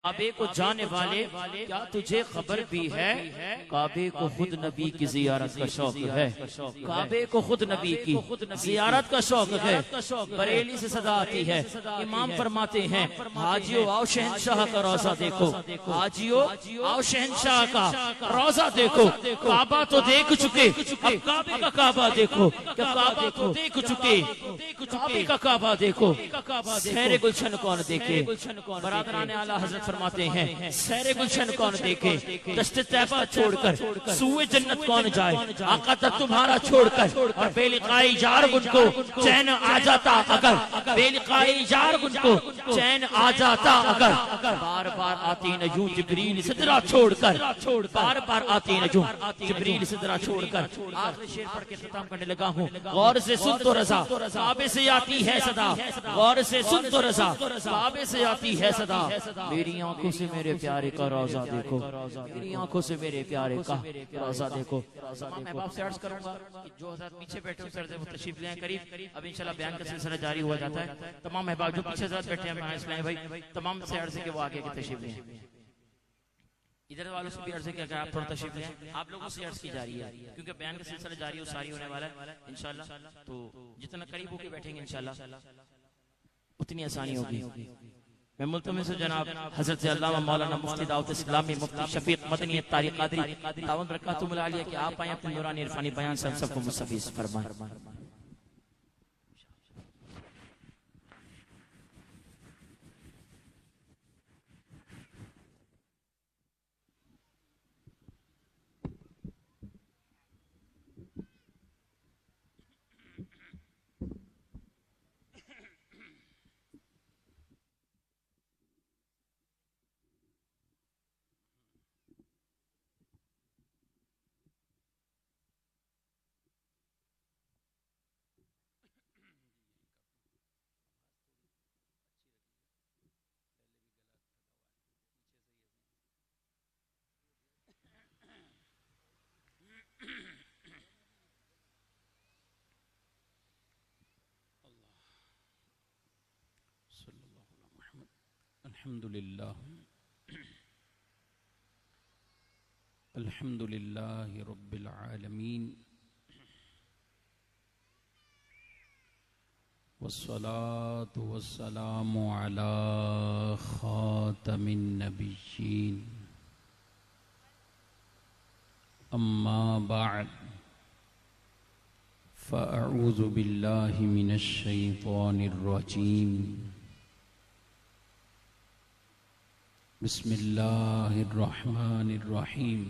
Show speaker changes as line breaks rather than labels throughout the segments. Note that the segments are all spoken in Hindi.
काबे को जाने वाले, क्या तुझे खबर भी है काबे को खुद नबी की जियारत का शौक है। काबे को खुद नबी की जियारत का शौक है। बरेली से सदा आती है, इमाम फरमाते हैं हाजियो आओ शहनशाह का रोजा देखो, हाजियो आओ शहनशाह का रोजा देखो। काबा तो देख चुके, अब काबे का काबा देखो। क्या काबा तो देख चुके, काबे का काबा देखो। सहरे गुलशन कौन देखे, बरादरान आला हजरत फरमाते हैं सहरे गुलशन कौन देखे, दस्ते तैबा छोड़कर सूए जन्नत कौन जाए। आका तक तुम्हारा छोड़कर और बेलिकाई जार उनको चैन आ जाता अगर, बेलिकाई जार उनको चैन आ जाता अगर। बार बार आती न यूं जिब्रील सिदरा छोड़कर, बार बार आती न यूं जिब्रील सिदरा छोड़कर। आखिरी शेर पढ़ के खत्म करने लगा हूँ। गौर से सुन तो रजा काबे से आती है सदा, गौर से सुन तो रजा काबे से आती है सदा। मेरी आंखों से मेरे प्यारे का रोजा देखो, मेरी आंखों से मेरे प्यारे का रोजा देखो। मैं बाप से अर्ज करूंगा कि जो हज़रात पीछे बैठे हैं सर वो तशरीफ लें करीब। अब इंशाल्लाह बयान का सिलसिला जारी हुआ जाता है। तमाम महबाब जो पीछे हज़रात बैठे हैं भाई तमाम से अर्ज है कि वो आगे की तशरीफ लें। इधर वालों से भी अर्ज है कि अगर आप थोड़ा तशरीफ लें, आप लोगों से अर्ज की जा रही है क्योंकि बयान का सिलसिला जारी हो सारी होने वाला है इंशाल्लाह। तो जितना करीब होकर बैठेंगे इंशाल्लाह उतनी आसानी होगी। मैं मुल्तमिस से जनाब हजरत अल्लामा मौलाना मुफ्ती दाऊद इस्लामी मुफ्ती शफीक मदनी तारिक कादरी दावत बरकातुहुल आलिया कि आप आए अपने नूरानी इरफानी बयान से हम सबको मुस्तफीज फरमाएं।
अल्हम्दुलिल्लाहि रब्बिल आलमीन वस्सलातु वस्सलामु अला खातमिन नबिय्यीन अम्मा बअद फ़अऊज़ु बिल्लाहि मिनश शैतानिर रजीम। बिस्मिल्लाहिर्रहमानिर्रहीम।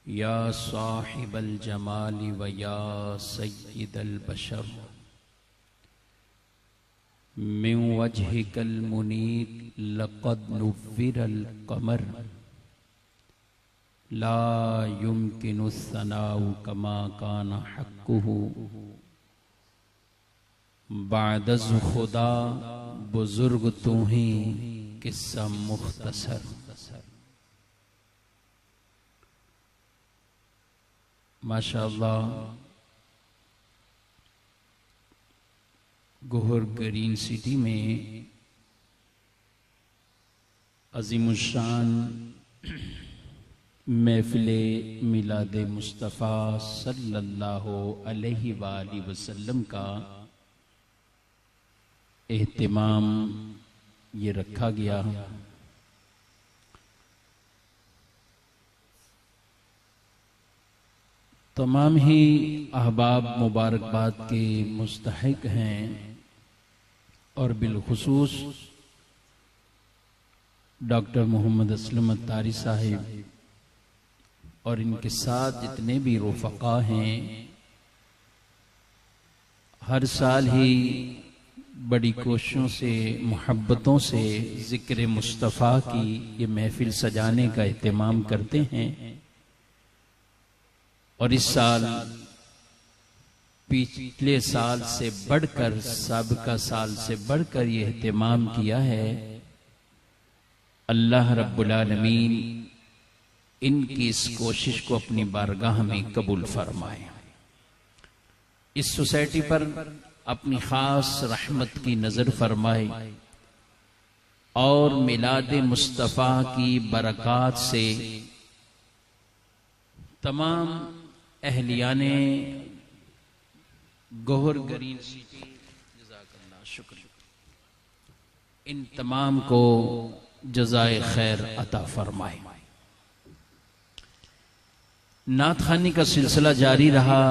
या साहिबल जमाली व या सय्यिदल बशर मिन वजहिकल मुनीर लक़द नुव्विरल क़मर ला युमकिनु सनाउ कमा काना हक़्क़ुहु बादज़ खुदा बुजुर्ग तू ही किस्सा मुख्तसर। माशाअल्लाह गोहर ग्रीन सिटी में अज़ीमुश्शान महफ़िले मिलादे मुस्तफ़ा सल्लल्लाहु अलैहि वालैहि वसल्लम का एहतिमाम ये रखा गया। तमाम ही अहबाब मुबारकबाद के मुस्तहिक हैं और बिलखुसूस डॉक्टर मोहम्मद असलम अत्तारी साहिब और इनके साथ जितने भी रुफ़क़ा हैं, हर साल ही बड़ी कोशिशों से मोहब्बतों से ज़िक्र मुस्तफ़ा की ये महफिल सजाने का एहतिमाम करते हैं। और इस साल पिछले साल से बढ़कर, साबिक़ा साल से बढ़कर ये एहतिमाम किया है। अल्लाह रब्बुल आलमीन इनकी इस कोशिश को अपनी बारगाह में कबूल फरमाए। इस सोसाइटी पर अपनी खास रहमत की नजर फरमाए और मिलाद मुस्तफ़ा की बरक़ात से तमाम अहलियाने गोहर ग्रीन सिटी, जज़ाकल्लाह, शुक्र, इन तमाम को जज़ाए खैर अता फरमाए। नात खानी का सिलसिला जारी रहा।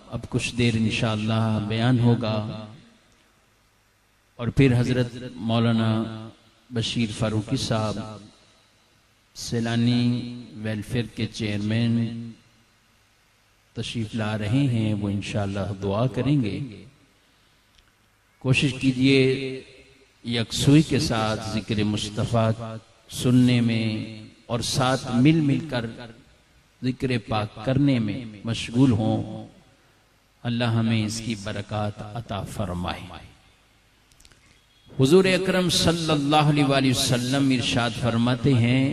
अब कुछ देर इंशाअल्लाह बयान होगा और फिर हजरत मौलाना बशीर फारूकी साहब सैलानी वेलफेयर के चेयरमैन तशरीफ ला रहे हैं, वो इंशाअल्लाह दुआ करेंगे। कोशिश कीजिए यकसुई के साथ जिक्र मुस्तफ़ा सुनने में और साथ मिल मिलकर जिक्र पाक करने में मशगूल हों। अल्लाह हमें इसकी बरकत अता फरमाए। हुजूर अकरम सल्लल्लाहु अलैहि वसल्लम इरशाद फरमाते हैं,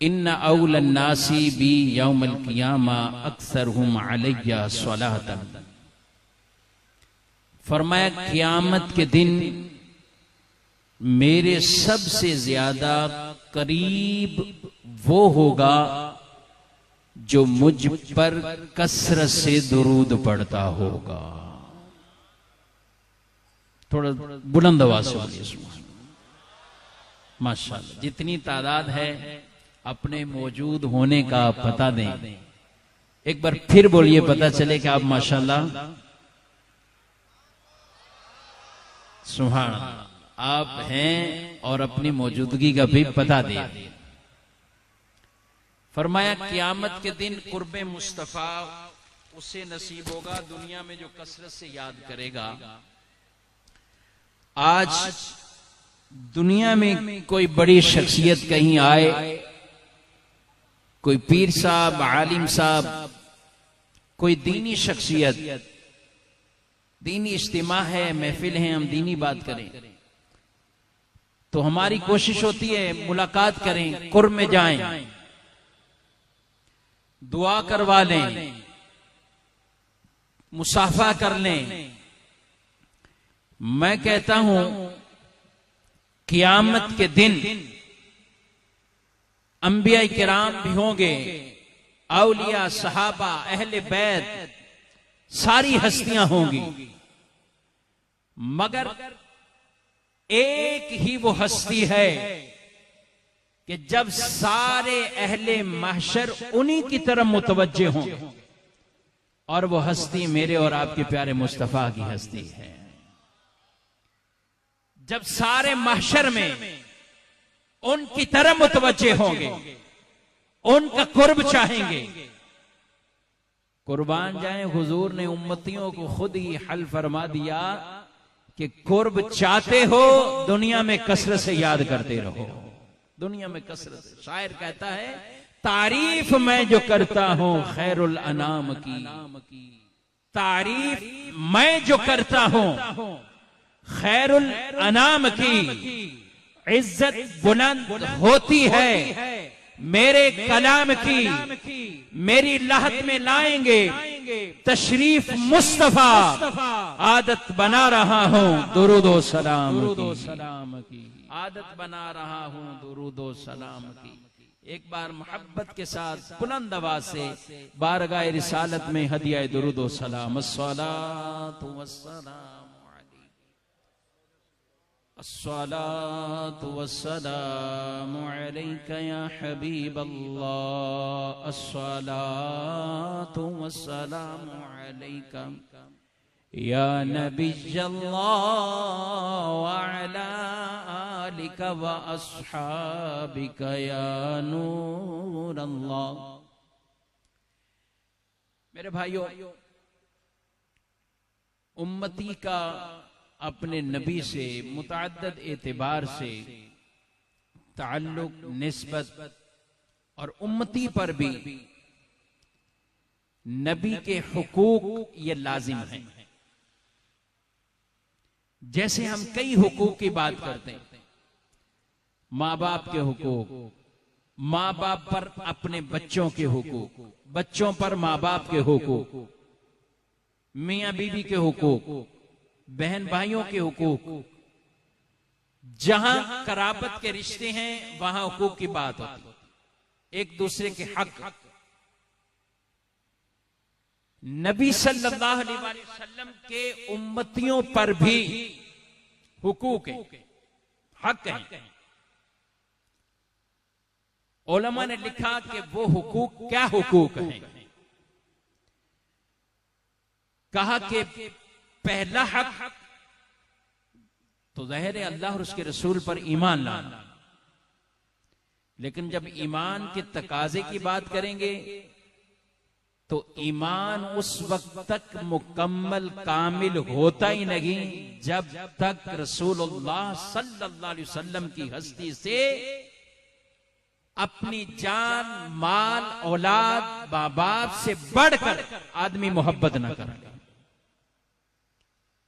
इन्ना औलन नासी बी यौमल क़ियामा अक्सरहुम अलैया स्वलातन। फरमाया क़यामत के दिन मेरे सबसे ज्यादा करीब वो होगा जो मुझ पर कसरत से दुरूद पढ़ता होगा। थोड़ा बुलंद आवाज से बोलिए माशाअल्लाह। जितनी तादाद है अपने मौजूद होने का पता दें। एक बार फिर बोलिए, पता चले कि आप माशाअल्लाह सुभान आप हैं और अपनी मौजूदगी का भी पता दें। फरमाया क़यामत के दिन कुर्बे मुस्तफ़ा उसे नसीब होगा दुनिया में जो कसरत से याद करेगा। आज दुनिया में कोई बड़ी शख्सियत कहीं आए, कोई पीर साहब, आलिम साहब, कोई दीनी शख्सियत, दीनी इज्तिमा है, महफिल है, हम दीनी बात करें तो हमारी कोशिश होती है मुलाकात करें, कुर्ब में जाएं, दुआ करवा लें, मुसाफा कर लें। मैं कहता हूं क़यामत के दिन अंबिया किराम भी होंगे, औलिया, सहाबा, अहले बैत, सारी हस्तियां होंगी, मगर एक ही वो हस्ती है कि जब सारे अहले महशर उन्हीं की तरफ मुतवज्जे हों, और वो हस्ती मेरे और आपके प्यारे मुस्तफा की हस्ती है। जब सारे महशर में उनकी तरफ मुतवज्जे होंगे, उनका कुर्ब चाहेंगे, कुर्बान जाए हुजूर ने उम्मतियों को खुद ही हल फरमा दिया कि कुर्ब चाहते हो दुनिया में कसरत से याद करते रहो। दुनिया में कसरत, शायर कहता है तारीफ मैं जो करता हूं खैरुल अनाम की, तारीफ मैं जो करता हूं खैरुल अनाम की, इज्जत बुलंद होती है मेरे कलाम की, मेरी लहत में लाएंगे तशरीफ मुस्तफा, आदत बना रहा हूं दुरूदो सलाम की, आदत बना रहा हूं दुरूदो सलाम की। एक बार मोहब्बत के साथ बुलंद आवाज से बारगाह रिसालत में हदिया दुरूदो सलाम, अस्सलातु वस्सलाम अस्सलातु वस्सलामु अलैका या हबीब अल्लाह, अस्सलातु वस्सलामु अलैका या नबी अल्लाह व अला आलिका व अस्हाबिका या नूर अल्लाह। मेरे भाइयों, उम्मती का अपने नबी से मुतअद्दिद एतबार से ताल्लुक, निस्बत और उम्मती पर भी नबी के हुकूक ये लाजिम है। जैसे हम कई हुकूक की बात करते हैं, माँ बाप के हुकूक, माँ बाप पर अपने बच्चों के हुकूक, बच्चों पर माँ बाप के हुकूक, मियां बीवी के हुकूक, बहन भाइयों के हुकूक, जहां कराबत के रिश्ते हैं वहां हुकूक की बात होती, एक दूसरे के हक। नबी सल्लल्लाहु अलैहि वसल्लम के उम्मतियों पर भी हुकूक है, हक है। उलमा ने लिखा कि वो हुकूक क्या हुकूक है। कहा कि पहला हक तो जाहिर है अल्लाह और उसके रसूल पर ईमान लाना, लेकिन जब ईमान के तकाजे की बात करेंगे तो ईमान उस वक्त तक मुकम्मल कामिल होता ही नहीं जब तक रसूलुल्लाह सल्लल्लाहु अलैहि वसल्लम की हस्ती से अपनी जान, माल, औलाद, मां बाप से बढ़कर आदमी मोहब्बत न करे।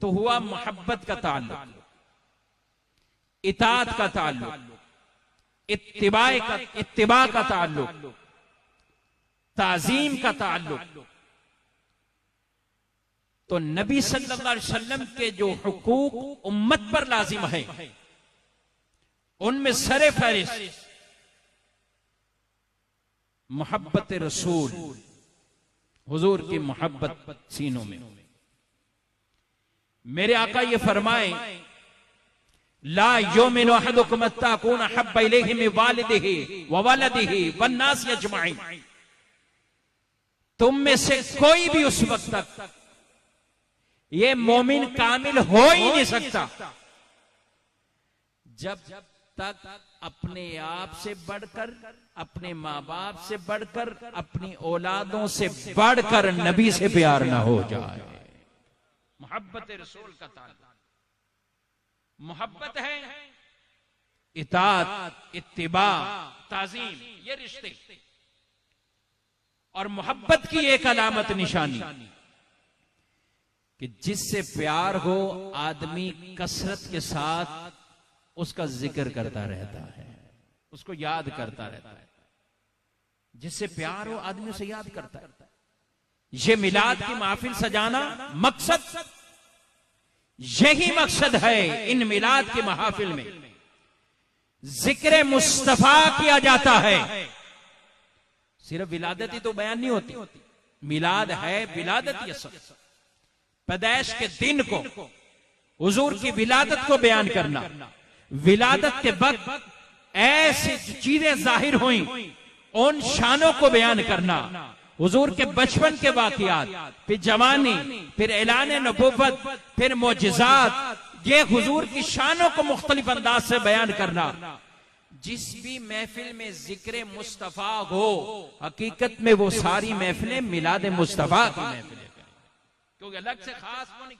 तो हुआ मोहब्बत का ताल्लुक, इताअत का ताल्लुक, इत्तिबा का ताल्लुक, ताजीम का ताल्लुक। तो नबी सल्लल्लाहु अलैहि वसल्लम के जो हुकूक उम्मत पर लाजिम है, उनमें सरे फहरिस्त मोहब्बत रसूल, हुजूर की मोहब्बत सीनों में। मेरे आका ये फरमाए, ला युमिनु अहदुकुम हत्ता अकूना अहब्बा इलैहि मिन वालिदिही व वलदिही वन्नास अजमईन। तुम में से कोई भी उस वक्त तक ये मोमिन कामिल हो ही नहीं सकता जब तक अपने आप से बढ़कर, अपने मां बाप से बढ़कर, अपनी औलादों से बढ़कर नबी से प्यार ना हो जाए। मोहब्बत रसूल का ताल्लुक, मोहब्बत है इताअत, इत्तिबा, ताजीम, ये रिश्ते। और मोहब्बत की एक अलामत निशानी कि जिससे प्यार हो आदमी कसरत के साथ उसका जिक्र करता रहता है, उसको याद करता रहता है। जिससे प्यार हो आदमी उसे याद करता है। ये मिलाद की महफिल सजाना मकसद, यही मकसद है। इन मिलाद की महफिल में जिक्र मुस्तफा किया जाता है। सिर्फ विलादत ही तो बयान नहीं होती, मिलाद है विलादत, ये सब पैदाइश के दिन को, हुजूर की विलादत को बयान करना, विलादत के वक्त ऐसी चीजें जाहिर हुई उन शानों को बयान करना, हुजूर के बचपन के वाकयात, फिर जवानी, फिर ऐलान नबुव्वत, फिर मोजिजात, ये हुजूर की शानों को मुख्तलिफ अंदाज से बयान करना। जिस भी महफिल में जिक्र मुस्तफा हो, हकीकत में वो सारी महफिलें मिलाद मुस्तफा की महफिलें, क्योंकि अलग से खास वो नहीं।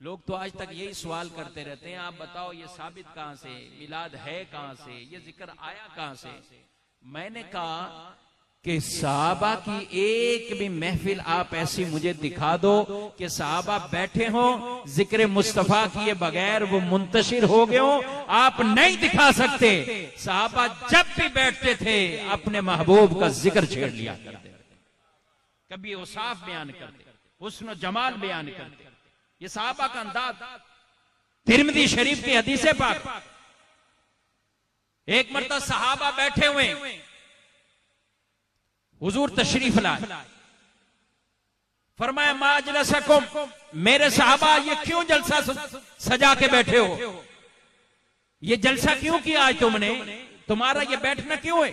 लोग तो आज तक यही सवाल करते रहते हैं, आप बताओ ये साबित कहां से, मिलाद है कहां से, ये जिक्र आया कहां से। मैंने कहा कि सहाबा की एक भी महफिल आप ऐसी मुझे दिखा दो कि सहाबा बैठे हो जिक्र मुस्तफा किए बगैर वो मुंतशिर हो गए हो, आप नहीं दिखा सकते। सहाबा जब भी बैठते थे अपने महबूब का जिक्र छेड़ लिया करते, कभी औसाफ बयान करते, हुस्न जमाल बयान करते। ये सहाबा का अंदाज। तिरमिज़ी शरीफ की हदीस है पाक, एक मर्तबा सहाबा बैठे हुए, हुजूर तशरीफ लाए, फरमाया माजलसकुम, मेरे सहाबा ये क्यों जलसा सजा के बैठे हो, ये जलसा क्यों किया आज तुमने, तुम्हारा ये बैठना क्यों है।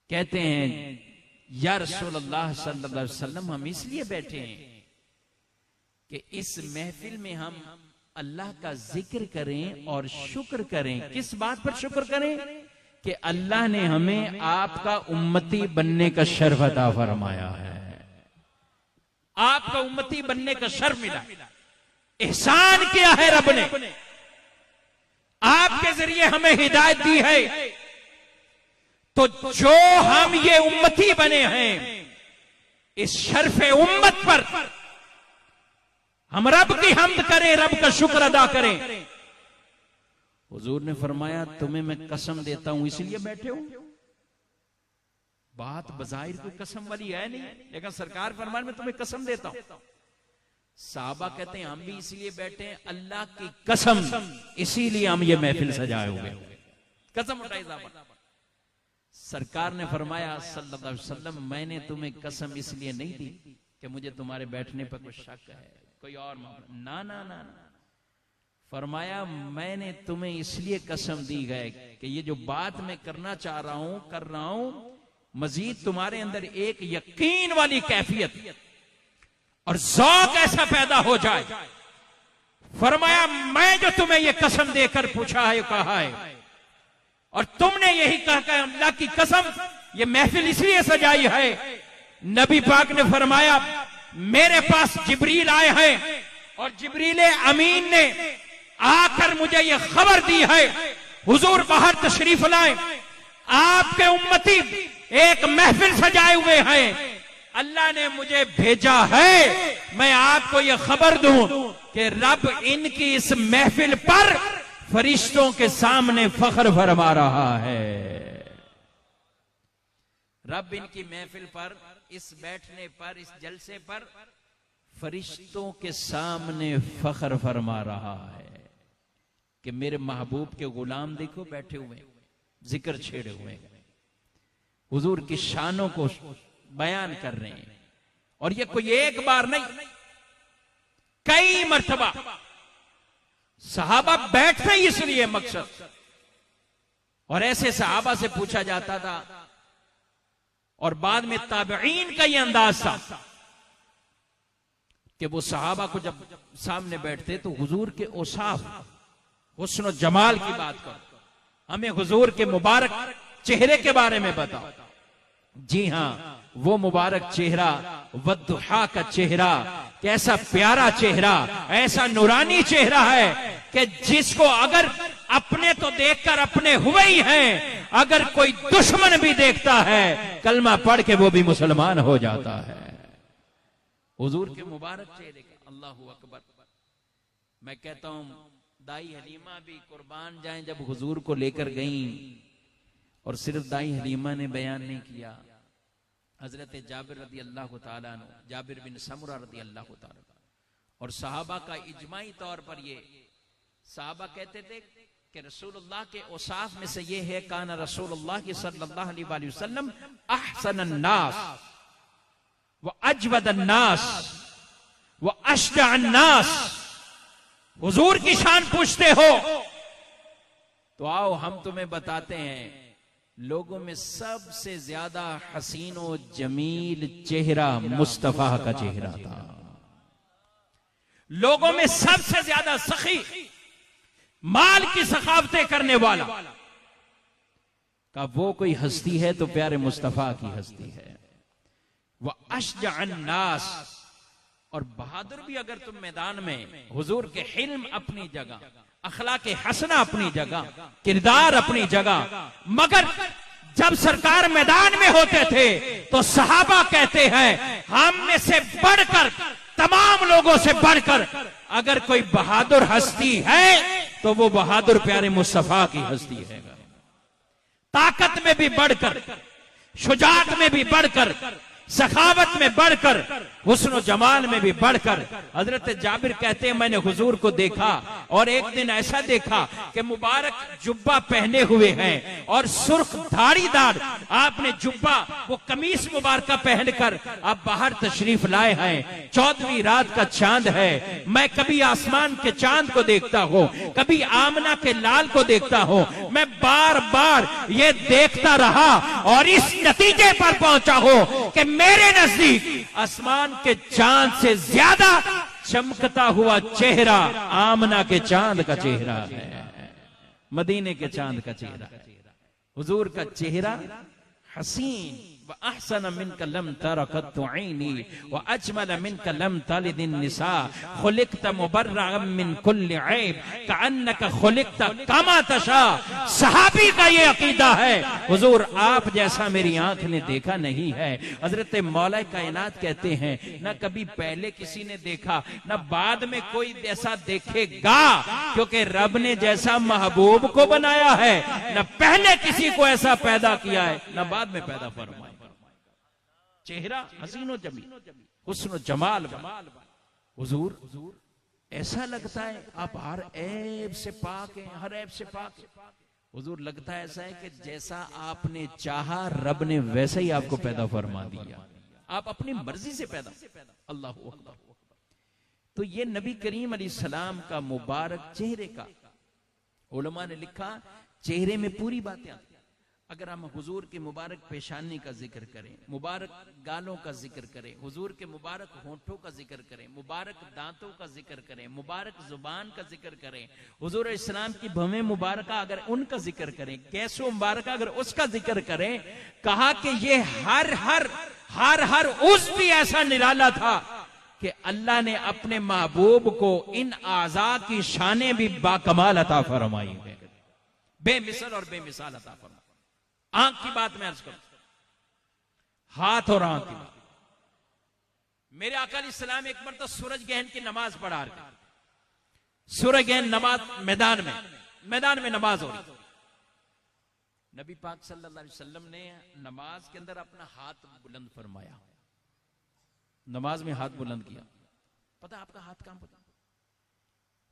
कहते हैं या रसूलुल्लाह सल्लल्लाहु अलैहि वसल्लम, हम इसलिए बैठे हैं कि इस महफिल में हम अल्लाह का जिक्र करें और शुक्र करें। किस बात पर शुक्र करें कि अल्लाह ने हमें आपका उम्मती बनने का शर्फ अता फरमाया है, आपका उम्मती बनने का शर्फ मिला, एहसान किया है रब ने, आपके जरिए हमें हिदायत दी है। तो जो हम ये उम्मती बने हैं, इस शर्फ उम्मत पर हम रब की हम्द करें, रब का शुक्र अदा करें। हुजूर ने फरमाया तुम्हें मैं कसम देता हूं इसलिए बैठे हो, बात बजाहिर कोई कसम वाली है नहीं, लेकिन सरकार फरमान में तुम्हें कसम देता हूं। साहबा कहते हैं हम भी इसीलिए बैठे हैं, अल्लाह की कसम इसीलिए हम ये महफिल सजाए हुए, कसम उठाई साहबा। सरकार ने फरमाया सल्लल्लाहु अलैहि वसल्लम, मैंने तुम्हें कसम इसलिए नहीं दी कि मुझे तुम्हारे बैठने पर कुछ शक है, कोई और मामला, ना ना ना ना। फरमाया मैंने तुम्हें इसलिए कसम दी है कि ये जो बात मैं करना चाह रहा हूं कर रहा हूं, मजीद तुम्हारे अंदर एक यकीन वाली कैफियत और ज़ौक़ ऐसा पैदा हो जाए। फरमाया मैं जो तुम्हें ये कसम देकर पूछा है, कहा है, और तुमने यही कहा कि अल्लाह की कसम ये महफिल इसलिए सजाई है। नबी पाक ने फरमाया मेरे पास जिब्रील आए हैं और जिब्रील अमीन ने आकर मुझे ये खबर दी है, हुजूर बाहर तशरीफ लाए, आपके उम्मती एक महफिल सजाए हुए हैं, अल्लाह ने मुझे भेजा है मैं आपको ये खबर दूं कि रब इनकी इस महफिल पर फरिश्तों के सामने फख्र फरमा रहा है। रब इनकी महफिल पर, इस बैठने पर, इस जलसे पर फरिश्तों के सामने फख्र फरमा रहा है कि मेरे महबूब के गुलाम देखो बैठे हुए, जिक्र छेड़े हुए, हुजूर की शानों को बयान कर रहे हैं। और ये कोई एक बार नहीं, कई मर्तबा सहाबा बैठते ही इसलिए मकसद। और ऐसे सहाबा से पूछा जाता था, और बाद में ताबईन का ये अंदाज था कि वो सहाबा को जब सामने बैठते तो हुजूर के औसाफ, हुस्न और जमाल की बात करो, हमें हुजूर के मुबारक चेहरे के बारे में बताओ। जी हां, वो मुबारक चेहरा, वद्दुहा का चेहरा, कैसा प्यारा चेहरा, ऐसा नूरानी चेहरा है कि जिसको अगर अपने तो देखकर अपने हुए ही हैं, अगर कोई दुश्मन भी देखता है कलमा पढ़ के वो भी मुसलमान हो जाता है। हुजूर के मुबारक चेहरे का अल्लाहु अकबर। मैं कहता हूं दाई हलीमा भी कुर्बान जाएं जब हुजूर को लेकर गईं, और सिर्फ दाई हलीमा ने बयान नहीं किया, हजरत जाबिर रदी अल्लाह तआला अन्हु, जाबिर बिन समुरा रदी अल्लाह तआला, और सहाबा का इजमाई तौर पर ये सहाबा कहते थे कि रसूलुल्लाह के औसाफ में से ये है, काना रसूलुल्लाह सल्लल्लाहु अलैहि वसल्लम अहसनन नास व अजवदन नास व अशजअन नास। हुजूर की शान पूछते हो तो आओ हम तुम्हें बताते हैं, लोगों में सबसे ज्यादा हसीन और जमील चेहरा मुस्तफा का चेहरा था। लोगों में सबसे ज्यादा सखी, माल की सखावतें करने वाला का वो कोई हस्ती है तो प्यारे मुस्तफा की हस्ती है। वह अशजअन नास, और बहादुर भी अगर तुम मैदान में, हुजूर के हिल्म अपनी जगह, अखलाक हसना अपनी जगह, किरदार अपनी जगह, मगर जब सरकार मैदान में होते थे तो सहाबा कहते हैं हम में से बढ़कर, तमाम लोगों से बढ़कर अगर कोई बहादुर हस्ती है तो वो बहादुर प्यारे मुस्तफा की हस्ती है। ताकत में भी बढ़कर, शुजात में भी बढ़कर, सखावत में बढ़कर, हुस्न जमाल में भी बढ़कर। हजरत जाबिर कहते हैं मैंने हुजूर को देखा, और एक दिन ऐसा देखा कि मुबारक जुब्बा पहने हुए हैं और सुर्ख धारीदार आपने जुब्बा, वो कमीज मुबारक पहनकर आप बाहर तशरीफ लाए हैं। 14वीं रात का चांद है। मैं कभी आसमान के चांद को देखता हूं, कभी आमना के लाल को देखता हूं। मैं बार बार ये देखता रहा और इस नतीजे पर पहुंचा हूं कि मेरे नजदीक आसमान के चांद से ज्यादा चमकता हुआ चेहरा आमना के चांद का चेहरा है, मदीने के चांद का चेहरा। हुजूर का चेहरा हसीन व अहसन मिनका लम तरा कत्तु ऐनी व अजमल मिनका लम तलिद निसा खुलिकत मुबर्रअन मिन कुल्लि ऐब कअन्नका खुलिकत कमा तशा। सहाबी का ये अकीदा है, हुजूर आप जैसा मेरी आंख ने देखा नहीं है। हजरत मौला कायनात कहते हैं ना कभी पहले किसी ने देखा, ना बाद में कोई ऐसा देखेगा, क्योंकि रब ने जैसा महबूब को बनाया है, ना पहले किसी को ऐसा पैदा किया है, ना बाद में पैदा फरमाया। चेहरा हसीनो जमी, हुस्न जमाल हुजूर ऐसा लगता है आप हर ऐब से पाक हैं, हर ऐब से पाक हैं। हुजूर लगता है ऐसा है कि जैसा आपने चाहा रब ने वैसा ही आपको पैदा फरमा दिया, आप अपनी मर्जी से पैदा। अल्लाह अकबर। तो ये नबी करीम अलैहिस्सलाम का मुबारक चेहरे का, उलमा ने लिखा चेहरे में पूरी बातें आती। अगर हम हुजूर के मुबारक पेशानी का जिक्र करें, मुबारक गालों का जिक्र करें, हुजूर के मुबारक होंठों का जिक्र करें, मुबारक दांतों का जिक्र करें, मुबारक जुबान का जिक्र करें, हुजूर इस्लाम की भवें मुबारक अगर उनका जिक्र करें, कैसो मुबारक अगर उसका जिक्र करें, कहा कि ये हर हर हर हर उस भी ऐसा निराला था कि अल्लाह ने अपने महबूब को इन आज़ा की शाने भी बाकमाल अता फरमाई है, बेमिसल और बेमिसाल अता फरमाई। आंख की बात मैं अर्ज करूं, हाथ और आंख की बात। मेरे आका अलैहिस्सलाम एक बार तो सूरज गहन की नमाज पढ़ा रहे, सूरज गहन नमाज मैदान में नमाज हो रही। नबी पाक सल्लल्लाहु अलैहि वसल्लम ने नमाज के अंदर अपना हाथ बुलंद फरमाया, नमाज में हाथ बुलंद किया। पता आपका हाथ कहां पता?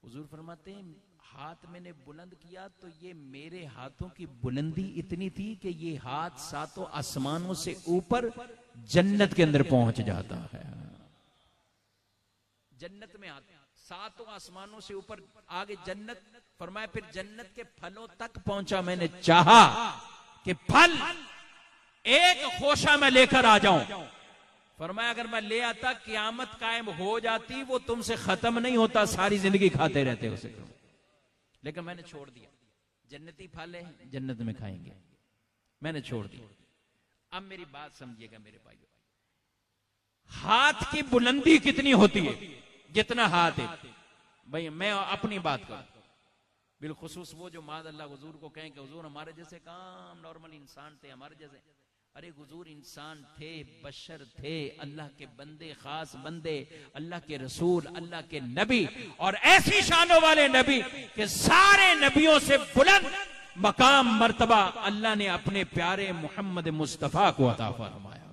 हुजूर फरमाते हैं हाथ मैंने बुलंद किया तो ये मेरे हाथों की बुलंदी इतनी थी कि ये हाथ सातों आसमानों से ऊपर जन्नत के अंदर पहुंच जाता है। जन्नत में हाथ सातों आसमानों से ऊपर आगे जन्नत, फरमाया फिर जन्नत के फलों तक पहुंचा। मैंने चाहा कि फल एक खोशा में लेकर आ जाऊं, फरमाया अगर मैं ले आता क़यामत कायम हो जाती, वो तुमसे खत्म नहीं होता, सारी जिंदगी खाते रहते उसे, लेकिन मैंने छोड़ दिया। जन्नती फल है, जन्नत में खाएंगे, मैंने छोड़ दिया। अब मेरी बात समझिएगा मेरे भाइयों, हाथ की बुलंदी कितनी होती है? जितना हाथ है। भाई मैं अपनी बात करूं, बिलखुसूस वो जो माद अल्लाह हुजूर को कहें कि हुजूर हमारे जैसे काम नॉर्मल इंसान थे, हमारे जैसे, अरे हुजूर इंसान थे, बशर थे, अल्लाह के बंदे, खास बंदे, अल्लाह के रसूल, अल्लाह के नबी, और ऐसी शानों वाले नबी कि सारे नबियों से बुलंद मकाम मर्तबा अल्लाह ने अपने प्यारे मोहम्मद मुस्तफा को अता फरमाया।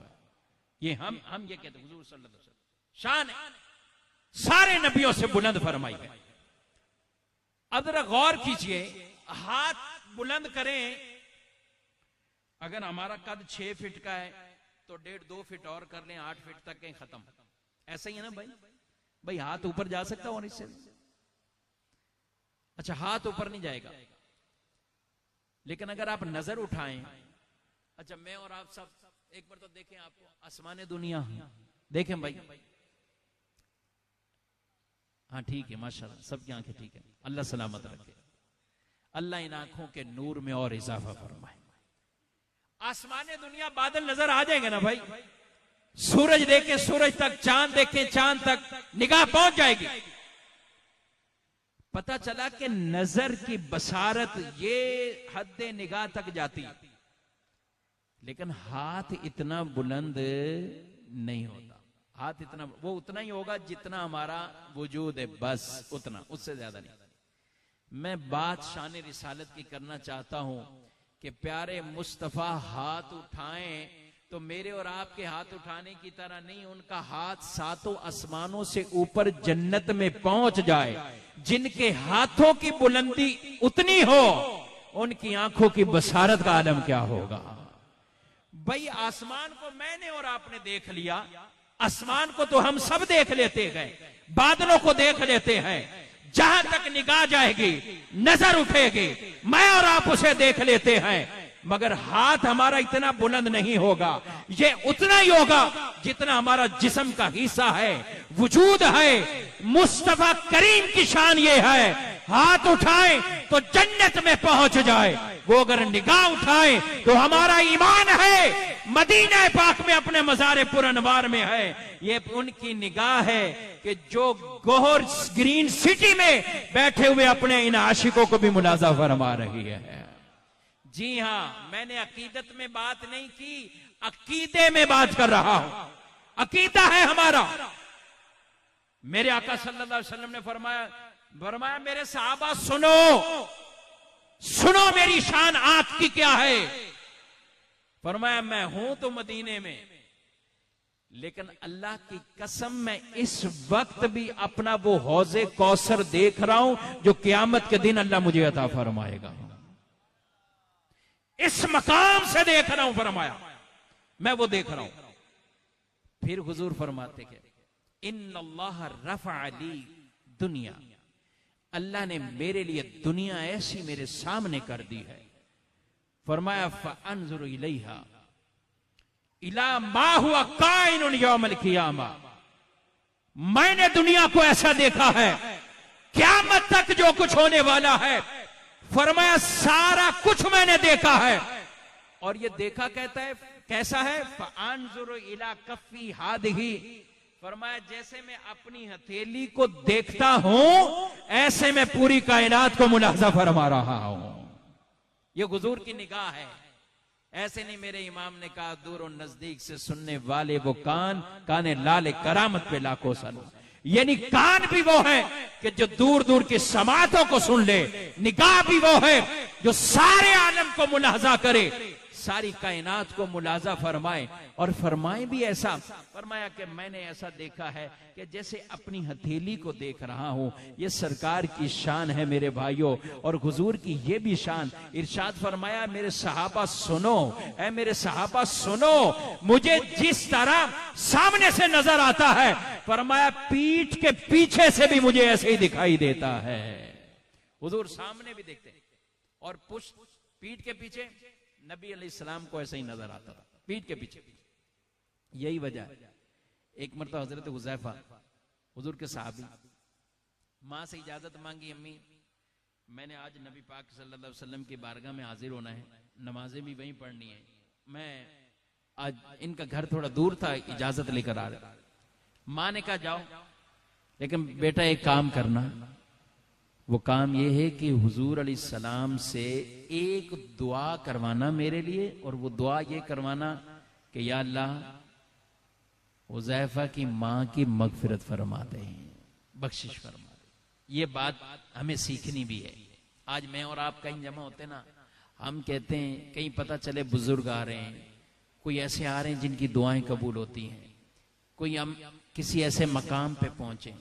ये हम ये कहते हुजूर सल्लल्लाहु अलैहि वसल्लम शान है, सारे नबियों से बुलंद फरमाई है। अब जरा गौर कीजिए, हाथ बुलंद करें, अगर हमारा कद 6 फीट का है तो 1.5-2 फीट और कर लें, 8 फीट तक कहीं खत्म। ऐसा ही है ना भाई? भाई हाथ ऊपर जा सकता और इससे, अच्छा हाथ ऊपर नहीं जाएगा, लेकिन अगर आप नजर उठाएं, अच्छा मैं और आप सब एक बार तो देखें, आपको आसमान दुनिया देखें भाई, हाँ ठीक है माशाल्लाह, सबकी आंखें ठीक है, अल्लाह सलामत रखे, अल्लाह इन आंखों के नूर में और इजाफा फरमाए। आसमाने दुनिया बादल नजर आ जाएंगे ना भाई, सूरज देखे सूरज तक, चांद देखे चांद तक, निगाह पहुंच जाएगी। पता चला कि नजर की बसारत ये हद निगाह तक जाती, लेकिन हाथ इतना बुलंद नहीं होता। हाथ इतना, वो उतना ही होगा जितना हमारा वजूद है, बस उतना, उससे ज्यादा नहीं। मैं बात शान रिसालत की करना चाहता हूं कि प्यारे मुस्तफा हाथ उठाएं तो मेरे और आपके हाथ उठाने की तरह नहीं, उनका हाथ सातों आसमानों से ऊपर जन्नत में पहुंच जाए। जिनके हाथों की बुलंदी उतनी हो, उनकी आंखों की बसारत का आलम क्या होगा। भाई आसमान को मैंने और आपने देख लिया, आसमान को तो हम सब देख लेते हैं, बादलों को देख लेते हैं, जहां तक निगाह जाएगी, नजर उठेगी, मैं और आप उसे देख लेते हैं, मगर हाथ हमारा इतना बुलंद नहीं होगा। ये उतना ही होगा जितना हमारा जिस्म का हिस्सा है, वजूद है। मुस्तफा करीम की शान ये है, हाथ उठाए तो जन्नत में पहुंच जाए, वो अगर निगाह उठाए तो हमारा ईमान है मदीना पाक में अपने मज़ारे पुरनवार में है। ये उनकी निगाह है कि जो गोहर ग्रीन सिटी में बैठे हुए अपने इन आशिकों को भी मुलाजा फरमा रही है। जी हां, मैंने अकीदत में बात नहीं की, अकीदे में बात कर रहा हूं। अकीदा है हमारा। मेरे आका सल्लल्लाहु अलैहि वसल्लम ने फरमाया मेरे सहाबा सुनो, सुनो मेरी शान आंख की क्या है। फरमाया मैं हूं तो मदीने में, लेकिन अल्लाह की कसम मैं इस वक्त भी अपना वो हौजे कौसर देख रहा हूं जो क़यामत के दिन अल्लाह मुझे अता फरमाएगा। इस मकाम से देख रहा हूं, फरमाया मैं वो देख रहा हूं। फिर हुजूर फरमाते कि इन्नल्लाह रफ़अ ली दुनिया, अल्लाह ने मेरे लिए दुनिया ऐसी मेरे सामने कर दी है। फरमाया फ़अन्ज़ुरु इलैहा इला मा हुआ काइनुन यौमल क़ियामा, मैंने दुनिया को ऐसा देखा है क़यामत तक जो कुछ होने वाला है, फरमाया सारा कुछ मैंने देखा है। और ये देखा कहता है कैसा है, फ़अन्ज़ुरु इला कफ़्फ़ी हादिही, फरमाया जैसे मैं अपनी हथेली को देखता हूं ऐसे मैं पूरी कायनात को मुलाहजा फरमा रहा हूं। ये हुजूर की निगाह है। ऐसे नहीं, मेरे इमाम ने कहा दूर और नजदीक से सुनने वाले वो काने लाले करामत पे लाखों सलाम। यानी कान भी वो है कि जो दूर दूर की समातों को सुन ले, निगाह भी वो है जो सारे आलम को मुलाहजा करे, सारी कायनात को मुलाजा फरमाए। और फरमाए भी ऐसा, फरमाया कि मैंने ऐसा देखा है कि जैसे अपनी हथेली को देख रहा हूं। ये सरकार की शान है मेरे भाइयों, और हुजूर की ये भी शान। इरशाद फरमाया मेरे सहाबा सुनो, ऐ मेरे सहाबा सुनो, मुझे जिस तरह सामने से नजर आता है, फरमाया पीठ के पीछे से भी मुझे ऐसे ही दिखाई देता है। हुजूर सामने भी देखते हैं और पीठ के पीछे नबी अलैहिस्सलाम को ऐसे ही नजर आता था, पीठ के पीछे। यही वजह है, एक मरतबा हजरत हुज़ैफा हुजूर के सहाबी माँ से इजाजत मांगी, अम्मी मैंने आज नबी पाक सल्लल्लाहु अलैहि वसल्लम की बारगाह में हाजिर होना है, नमाजें भी वहीं पढ़नी है, मैं आज इनका घर थोड़ा दूर था, इजाजत लेकर आ रहा। माँ ने कहा जाओ, लेकिन बेटा एक काम करना, वो काम ये है कि हुजूर अलैहिस्सलाम से एक दुआ करवाना मेरे लिए, और वो दुआ ये करवाना कि या अल्लाह हुज़ैफा की माँ की मगफिरत फरमा दे, बख्शिश फरमा दे। ये बात हमें सीखनी भी है। आज मैं और आप कहीं जमा होते ना, हम कहते हैं कहीं पता चले बुजुर्ग आ रहे हैं, कोई ऐसे आ रहे हैं जिनकी दुआएं कबूल होती हैं, कोई हम किसी ऐसे मकाम पे पहुंचे,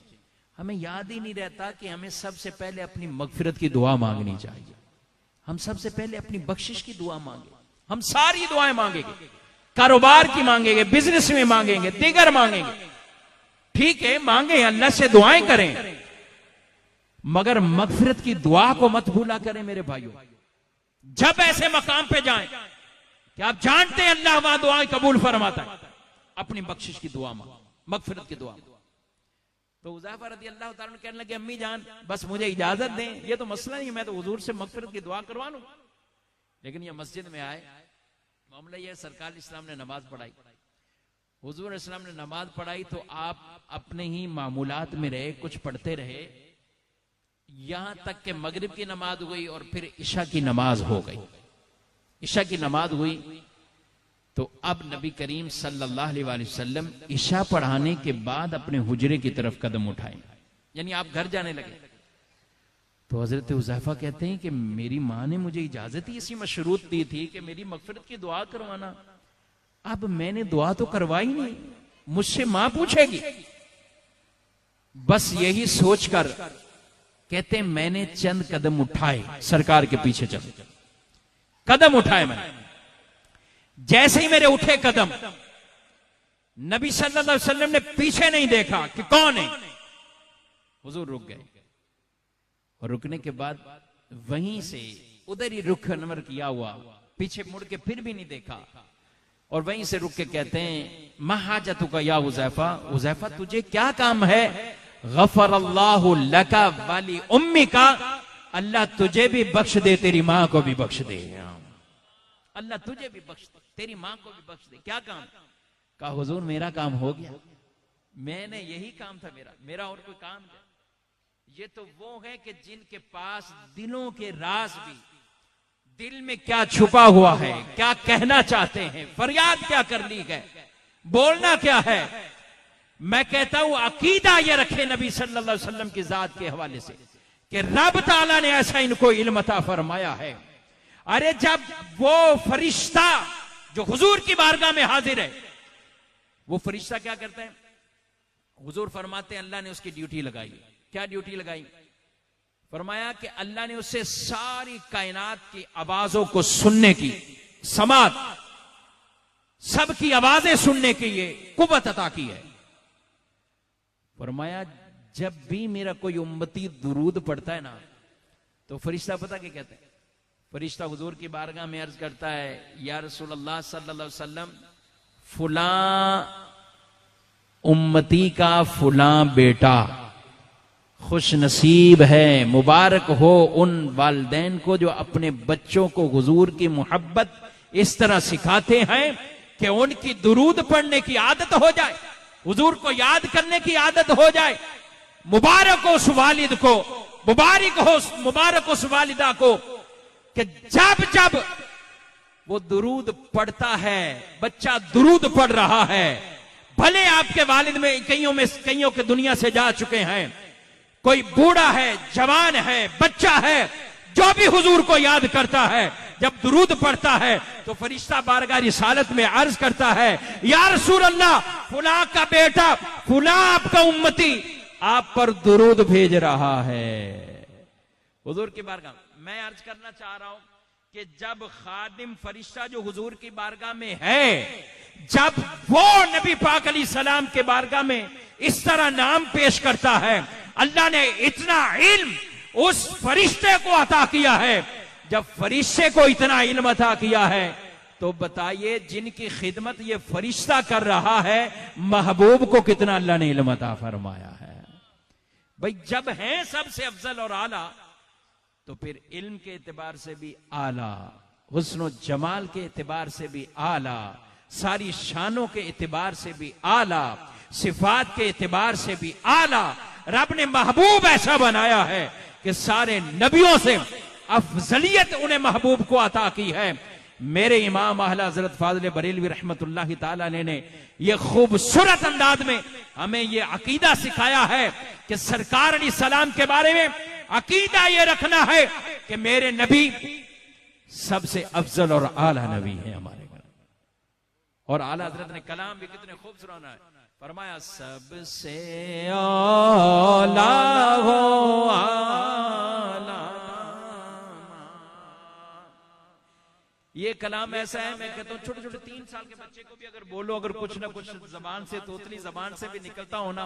हमें याद ही नहीं रहता कि हमें सबसे पहले अपनी मगफिरत की दुआ मांगनी चाहिए। हम सबसे पहले अपनी बख्शिश की दुआ मांगे। हम सारी दुआएं मांगेंगे, कारोबार की मांगेंगे, बिजनेस में मांगेंगे, दिगर मांगेंगे, ठीक है मांगे, अल्लाह से दुआएं करें, मगर मगफिरत की दुआ को मत भूला करें मेरे भाइयों। जब ऐसे मकाम पे जाएं कि आप जानते हैं अल्लाह वहां दुआएं कबूल फरमाता है, अपनी बख्शिश की दुआ मांगो, मगफिरत की दुआ। तो हुज़ैफा रज़ियल्लाहु ताला कहने लगे अम्मी जान बस मुझे इजाजत दें, ये तो मसला नहीं, मैं तो हुजूर से मगफिरत की दुआ करवा लूं। लेकिन ये मस्जिद में आए, मामला ये सरकार इस्लाम ने नमाज पढ़ाई, हुजूर इस्लाम ने नमाज पढ़ाई, तो आप अपने ही मामूलात में रहे, कुछ पढ़ते रहे, यहां तक कि मगरिब की नमाज हुई और फिर इशा की नमाज हो गई। इशा की नमाज हुई तो अब नबी करीम सल्लल्लाहु अलैहि वसल्लम इशा पढ़ाने के बाद अपने हुजरे की तरफ कदम उठाए, यानी आप घर जाने लगे। तो हजरत हुज़ैफा कहते हैं कि मेरी माँ ने मुझे इजाजत ही इसी मशरूत दी थी कि मेरी मगफिरत की दुआ करवाना, अब मैंने दुआ तो करवाई नहीं, मुझसे माँ पूछेगी। बस यही सोचकर कहते हैं मैंने चंद कदम उठाए, सरकार के पीछे चले, कदम उठाए मैंने। जैसे ही मेरे उठे कदम, नबी सल्लल्लाहु अलैहि वसल्लम ने पीछे नहीं देखा कि कौन है, हुजूर रुक गए, और रुकने के बाद वहीं से उधर ही रुख नमर किया हुआ, पीछे मुड़ के फिर भी नहीं देखा, और वहीं से रुक के कहते हैं महाजतुका या हुज़ैफा, हुज़ैफा तुझे क्या काम है, गफरल्लाहु लका वाली उम्मिका, अल्लाह तुझे भी बख्श दे, तेरी माँ को भी बख्श दे, अल्लाह तुझे भी बख्श दे, तेरी माँ को भी बख्श दे। क्या काम? कहा हुजूर मेरा काम हो गया, मैंने यही काम था मेरा और कोई काम नहीं। ये तो वो है कि जिनके पास दिलों के राज भी, दिल में क्या छुपा हुआ है, क्या कहना चाहते हैं, फरियाद क्या कर ली है, बोलना क्या है। मैं कहता हूं अकीदा ये रखे नबी सल्लल्लाहु अलैहि वसल्लम की जात के हवाले से कि रब ताला ने ऐसा इनको इल्म अता फरमाया है। अरे जब वो फरिश्ता जो हुजूर की बारगाह में हाजिर है, वो फरिश्ता क्या करता है? हुजूर फरमाते हैं अल्लाह ने उसकी ड्यूटी लगाई। क्या ड्यूटी लगाई? फरमाया कि अल्लाह ने उसे सारी कायनात की आवाजों को सुनने की, समात, सबकी आवाजें सुनने की ये कुव्वत अता की है। फरमाया जब भी मेरा कोई उम्मती दुरूद पढ़ता है ना, तो फरिश्ता पता क्या कहते हैं? फरिश्ता हुजूर की बारगाह में अर्ज करता है, या रसूल अल्लाह सल्लल्लाहु अलैहि वसल्लम, फुला उम्मती का फुला बेटा खुश नसीब है, मुबारक हो उन वालिदैन को जो अपने बच्चों को हुजूर की मोहब्बत इस तरह सिखाते हैं कि उनकी दुरूद पढ़ने की आदत हो जाए, हुजूर को याद करने की आदत हो जाए। मुबारक हो उस वालिद को, मुबारक हो उस वालिदा को कि जब जब वो दुरूद पढ़ता है, बच्चा दुरूद पढ़ रहा है, भले आपके वालिद में कईयों के दुनिया से जा चुके हैं, कोई बूढ़ा है, जवान है, बच्चा है, जो भी हुजूर को याद करता है, जब दुरूद पढ़ता है तो फरिश्ता बारगाह रिसालत में अर्ज करता है, या रसूल अल्लाह, फुला का बेटा, फुला आपका उम्मती आप पर दुरूद भेज रहा है। हुजूर की बारगाह मैं अर्ज करना चाह रहा हूं कि जब खादिम फरिश्ता जो हुजूर की बारगाह में है, जब वो नबी पाक अलैहि सलाम के बारगाह में इस तरह नाम पेश करता है, अल्लाह ने इतना इल्म उस फरिश्ते को अता किया है। जब फरिश्ते को इतना इल्म अता किया है, तो बताइए जिनकी खिदमत ये फरिश्ता कर रहा है, महबूब को कितना अल्लाह ने इल्म अता फरमाया है। भाई जब हैं सबसे अफजल और आला, तो फिर इल्म के एतबार से भी आला, हुस्न जमाल के एतबार से भी आला, सारी शानों के एतबार से भी आला, सिफात के एतबार से भी आला। रब ने महबूब ऐसा बनाया है कि सारे नबियों से अफजलियत उन्हें महबूब को अता की है। मेरे इमाम आला हजरत फाज़िल बरेलवी रहमतुल्लाहि ताला ने ये खूबसूरत अंदाज में हमें ये अकीदा सिखाया है कि सरकार अलैहि सलाम के बारे में अकीदा ये रखना है कि मेरे नबी सबसे अफजल और आला नबी है हमारे। और आला हजरत ने कलाम भी कितने खूब सुनाना है, फरमाया सबसे आला हो आला। ये कलाम ऐसा है, मैं कहता हूँ छोटे छोटे 3 साल के बच्चे को भी अगर बोलो, अगर कुछ ना कुछ जबान से, तोतली जबान से भी निकलता होना,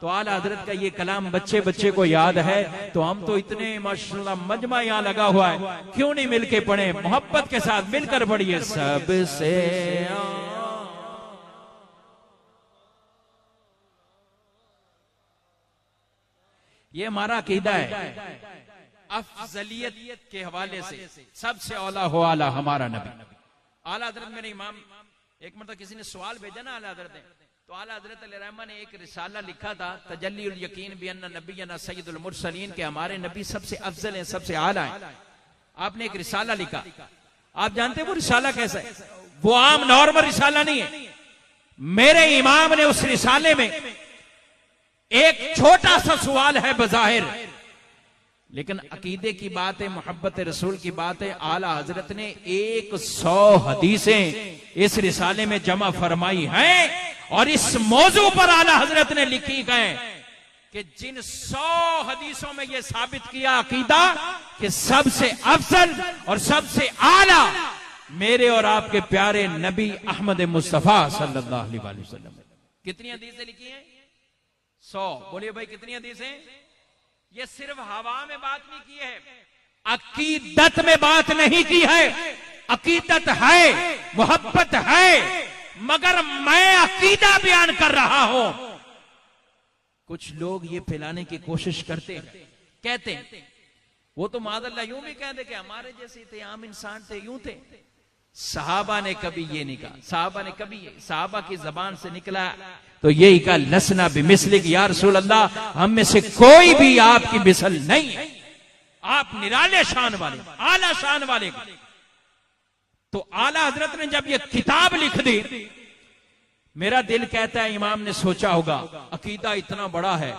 तो आला हजरत का ये कलाम बच्चे को याद है। तो हम तो इतने माशाल्लाह मजमा यहाँ लगा हुआ है, क्यों नहीं मिलके पढ़े, मोहब्बत के साथ मिलकर पढ़िए। सबसे ये हमारा अकीदा है, अफजलियत के हवाले से सबसे औला हो आला हमारा नबी। आला हजरत मेरे इमाम, एक मतलब किसी ने सवाल भेजा ना आला हजरत ने, तो आला हजरत अलैहिर्रहमान ने एक रिसाला लिखा था, तजल्लीउल यकीन बिअन्ना नबियना सय्यदुल मुरसलीन, के हमारे नबी सबसे अफजल हैं, सबसे आला हैं। आपने एक रिसाला लिखा, आप जानते हैं वो रिसाला कैसा है? वो आम नॉर्मल रिसाला नहीं है। मेरे इमाम ने उस रिसाले में एक छोटा सा सवाल है बज़ाहिर, लेकिन अकीदे की बात है, मोहब्बत रसूल की बात है। आला हजरत ने 100 हदीसें इस रिसाले में जमा फरमाई हैं, और इस मौजू पर आला हजरत ने लिखी गए कि जिन 100 हदीसों में यह साबित किया अकीदा कि सबसे अफजल और सबसे आला मेरे और आपके प्यारे नबी अहमद मुस्तफा सल्लल्लाहु अलैहि वसल्लम। कितनी हदीसें लिखी हैं? 100। बोलिए भाई कितनी हदीसें? ये सिर्फ हवा में बात नहीं की है, अकीदत में बात नहीं की है। अकीदत है, मोहब्बत है, मगर मैं अकीदा बयान कर रहा हूं। कुछ लोग ये फैलाने की कोशिश करते हैं, कहते हैं, वो तो मादल्ला यूं भी कहते कि हमारे जैसे थे, आम इंसान थे, यूं थे। सहाबा ने कभी ये नहीं कहा, सहाबा ने कभी ये, सहाबा की जबान से निकला तो यही कहा, लसना बिमिस्लिक या रसूल अल्लाह, हम में से कोई भी आपकी मिसल नहीं है, आप निराले शान वाले, आला शान वाले। तो आला हजरत ने जब ये किताब लिख दी, मेरा दिल कहता है इमाम ने सोचा होगा अकीदा इतना बड़ा है,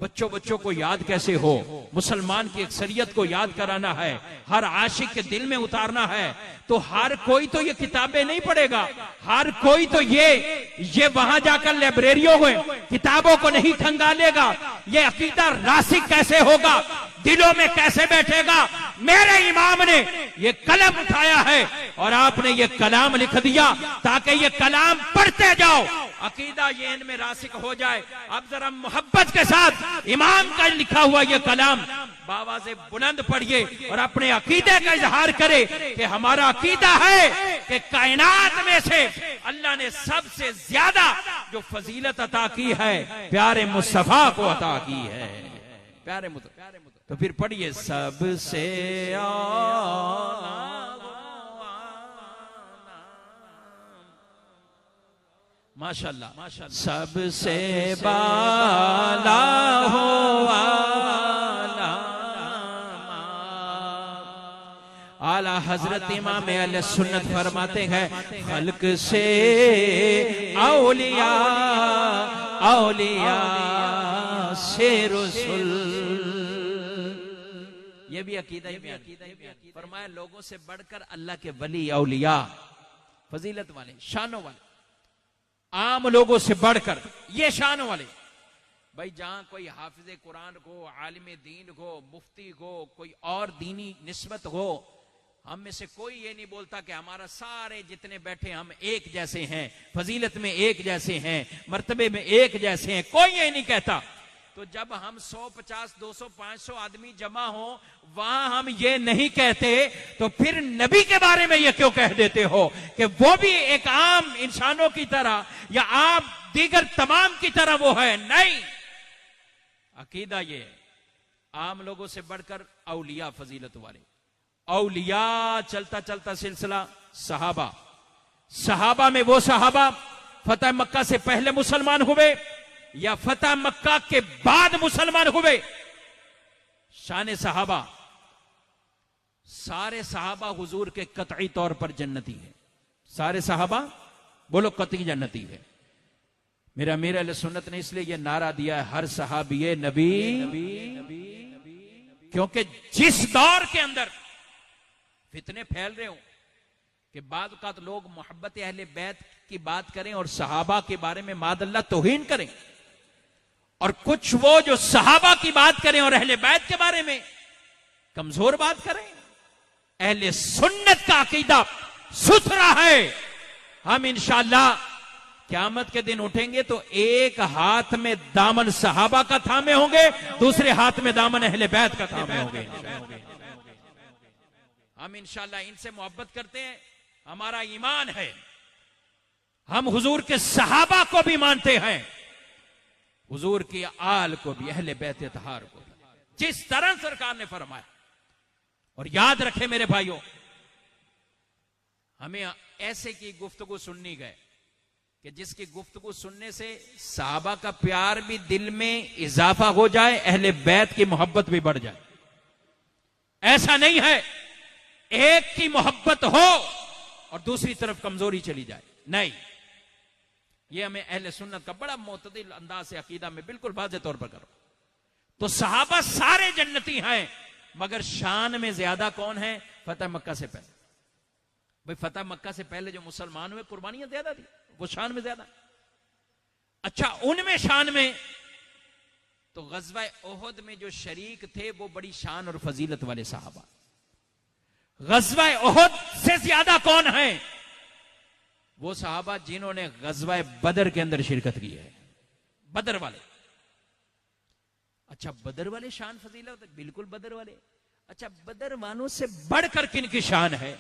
बच्चों बच्चों को याद कैसे हो, मुसलमान की अक्सरियत को याद कराना है, हर आशिक के दिल में उतारना है, तो हर कोई तो ये किताबें नहीं पढ़ेगा, हर कोई तो ये वहां जाकर लाइब्रेरियों में किताबों को नहीं खंगालेगा। ये अकीदा रासिक कैसे होगा, दिलों में कैसे बैठेगा। मेरे इमाम ने ये कलम उठाया है और आपने ये कलाम लिख दिया ताकि ये कलाम पढ़ते जाओ, अकीदा ये इनमें रासिक हो जाए। अब जरा मोहब्बत के साथ इमाम का लिखा हुआ ये कलाम बाबा से बुलंद पढ़िए और अपने अकीदे का इजहार करे कि हमारा अकीदा है कि कायनात में से अल्लाह ने सबसे ज्यादा जो फजीलत अता की है प्यारे मुस्तफा को अता की है। प्यारे मुस्तफा, तो फिर पढ़िए सबसे माशाल्लाह माशाल्लाह, सबसे बाला हो आला हजरत इमाम अहले सुन्नत फरमाते हैं खल्क से औलिया औलिया से रसूल। ये भी अकीदा ही फरमाया लोगों से बढ़कर अल्लाह के वली औलिया फजीलत वाले शानों वाले, आम लोगों से बढ़कर ये शान वाले। भाई जहां कोई हाफिज कुरान को, आलिम दीन को, मुफ्ती को, कोई और दीनी निस्बत हो, हम में से कोई ये नहीं बोलता कि हमारा सारे जितने बैठे हम एक जैसे हैं, फजीलत में एक जैसे हैं, मर्तबे में एक जैसे हैं, कोई ये नहीं कहता। तो जब हम 100, 50, 200, 500 आदमी जमा हो वहां हम ये नहीं कहते, तो फिर नबी के बारे में ये क्यों कह देते हो कि वो भी एक आम इंसानों की तरह या आप दीगर तमाम की तरह वो है? नहीं, अकीदा ये आम लोगों से बढ़कर औलिया फजीलत वाले औलिया। चलता चलता सिलसिला सहाबा, सहाबा में वो सहाबा फतेह मक्का से पहले मुसलमान हुए या फतेह मक्का के बाद मुसलमान हुए। शान सहाबा, सारे सहाबा हुजूर के कतई तौर पर जन्नती है। सारे सहाबा बोलो कतई जन्नती है। मेरा अहले सुन्नत ने इसलिए यह नारा दिया है हर सहाबी नबी, क्योंकि जिस दौर के अंदर फितने फैल रहे हो कि बाद का तो लोग मोहब्बत अहले बैत की बात करें और सहाबा के बारे में मादल्ला तौहीन करें, और कुछ वो जो सहाबा की बात करें और अहले बैत के बारे में कमजोर बात करें। अहले सुन्नत का अकीदा सुथरा है। हम इंशाअल्लाह क़यामत के दिन उठेंगे तो एक हाथ में दामन सहाबा का थामे होंगे, दूसरे हाथ में दामन अहले बैत का थामे होंगे। हम इंशाअल्लाह इनसे मोहब्बत करते हैं, हमारा ईमान है। हम हुजूर के सहाबा को भी मानते हैं, हुजूर की आल को भी, अहले बैत तहार को भी, जिस तरह सरकार ने फरमाया। और याद रखे मेरे भाइयों, हमें ऐसे की गुफ्तगू सुननी गए कि जिसकी गुफ्तगू सुनने से सहाबा का प्यार भी दिल में इजाफा हो जाए, अहले बैत की मोहब्बत भी बढ़ जाए। ऐसा नहीं है एक की मोहब्बत हो और दूसरी तरफ कमजोरी चली जाए, नहीं। यह हमें अहले सुन्नत का बड़ा मोतदिल अंदाज से अकीदा में बिल्कुल वाज़े तौर पर करो। तो सहाबा सारे जन्नती हैं, मगर शान में ज्यादा कौन है? फतेह मक्का से पहले। भाई फतेह मक्का से पहले जो मुसलमान हुए कुर्बानियां ज्यादा दी, वो शान में ज्यादा। अच्छा, उनमें शान में तो गज़वा ओहद में जो शरीक थे वो बड़ी शान और फजीलत वाले सहाबा। गज़वा ओहद से ज्यादा कौन है? वो सहाबा जिन्होंने गज़वा बदर के अंदर शिरकत की है, बदर वाले। अच्छा, बदर वाले शान फजीलत, बिल्कुल बदर वाले। अच्छा, बदर वालों से बढ़कर किन की शान है?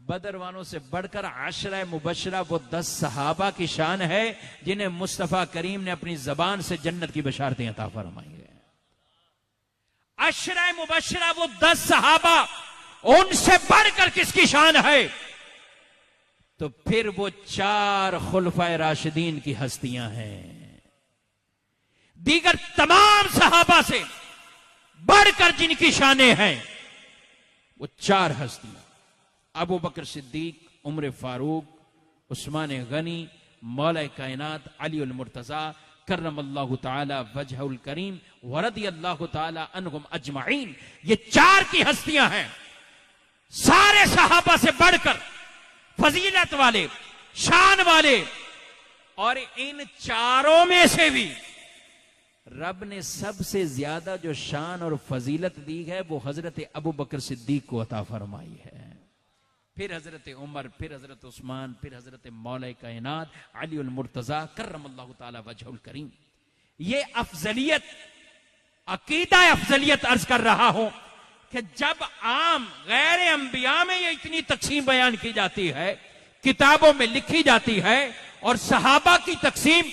बदर वालों से बढ़कर आशरा मुबशरा वो 10 सहाबा की शान है जिन्हें मुस्तफा करीम ने अपनी जबान से जन्नत की बशारतें अता फरमाई है। आशरा मुबशरा वो 10 सहाबा, उनसे बढ़कर किसकी शान है? तो फिर वो 4 खुलफाए राशिदीन की हस्तियां हैं। दीगर तमाम सहाबा से बढ़कर जिनकी शानें हैं वो 4 हस्तियां, अबू बकर सिद्दीक, उमर फारूक, उस्मान गनी, मौला कायनात, अली उल मुर्तजा, करमल्लाहु ताला वजहुल करीम वरदियल्लाहु ताला अन्हुम अजमाइन। ये चार की हस्तियां हैं, सारे सहाबा से बढ़कर फजीलत वाले, शान वाले, और इन चारों में से भी रब ने सबसे ज्यादा जो शान और फजीलत दी है वो हजरत अबू बकर सिद्दीक को अता फरमाई है, फिर हजरत उमर, फिर हजरत उस्मान, फिर हजरत मौला कायनात अली उल मुर्तजा करमल्लाहु ताला वजहुल करीम। ये अफजलियत, अकीदा अफजलियत अर्ज कर रहा हूं कि जब आम गैर अंबिया में ये इतनी तकसीम बयान की जाती है, किताबों में लिखी जाती है, और सहाबा की तकसीम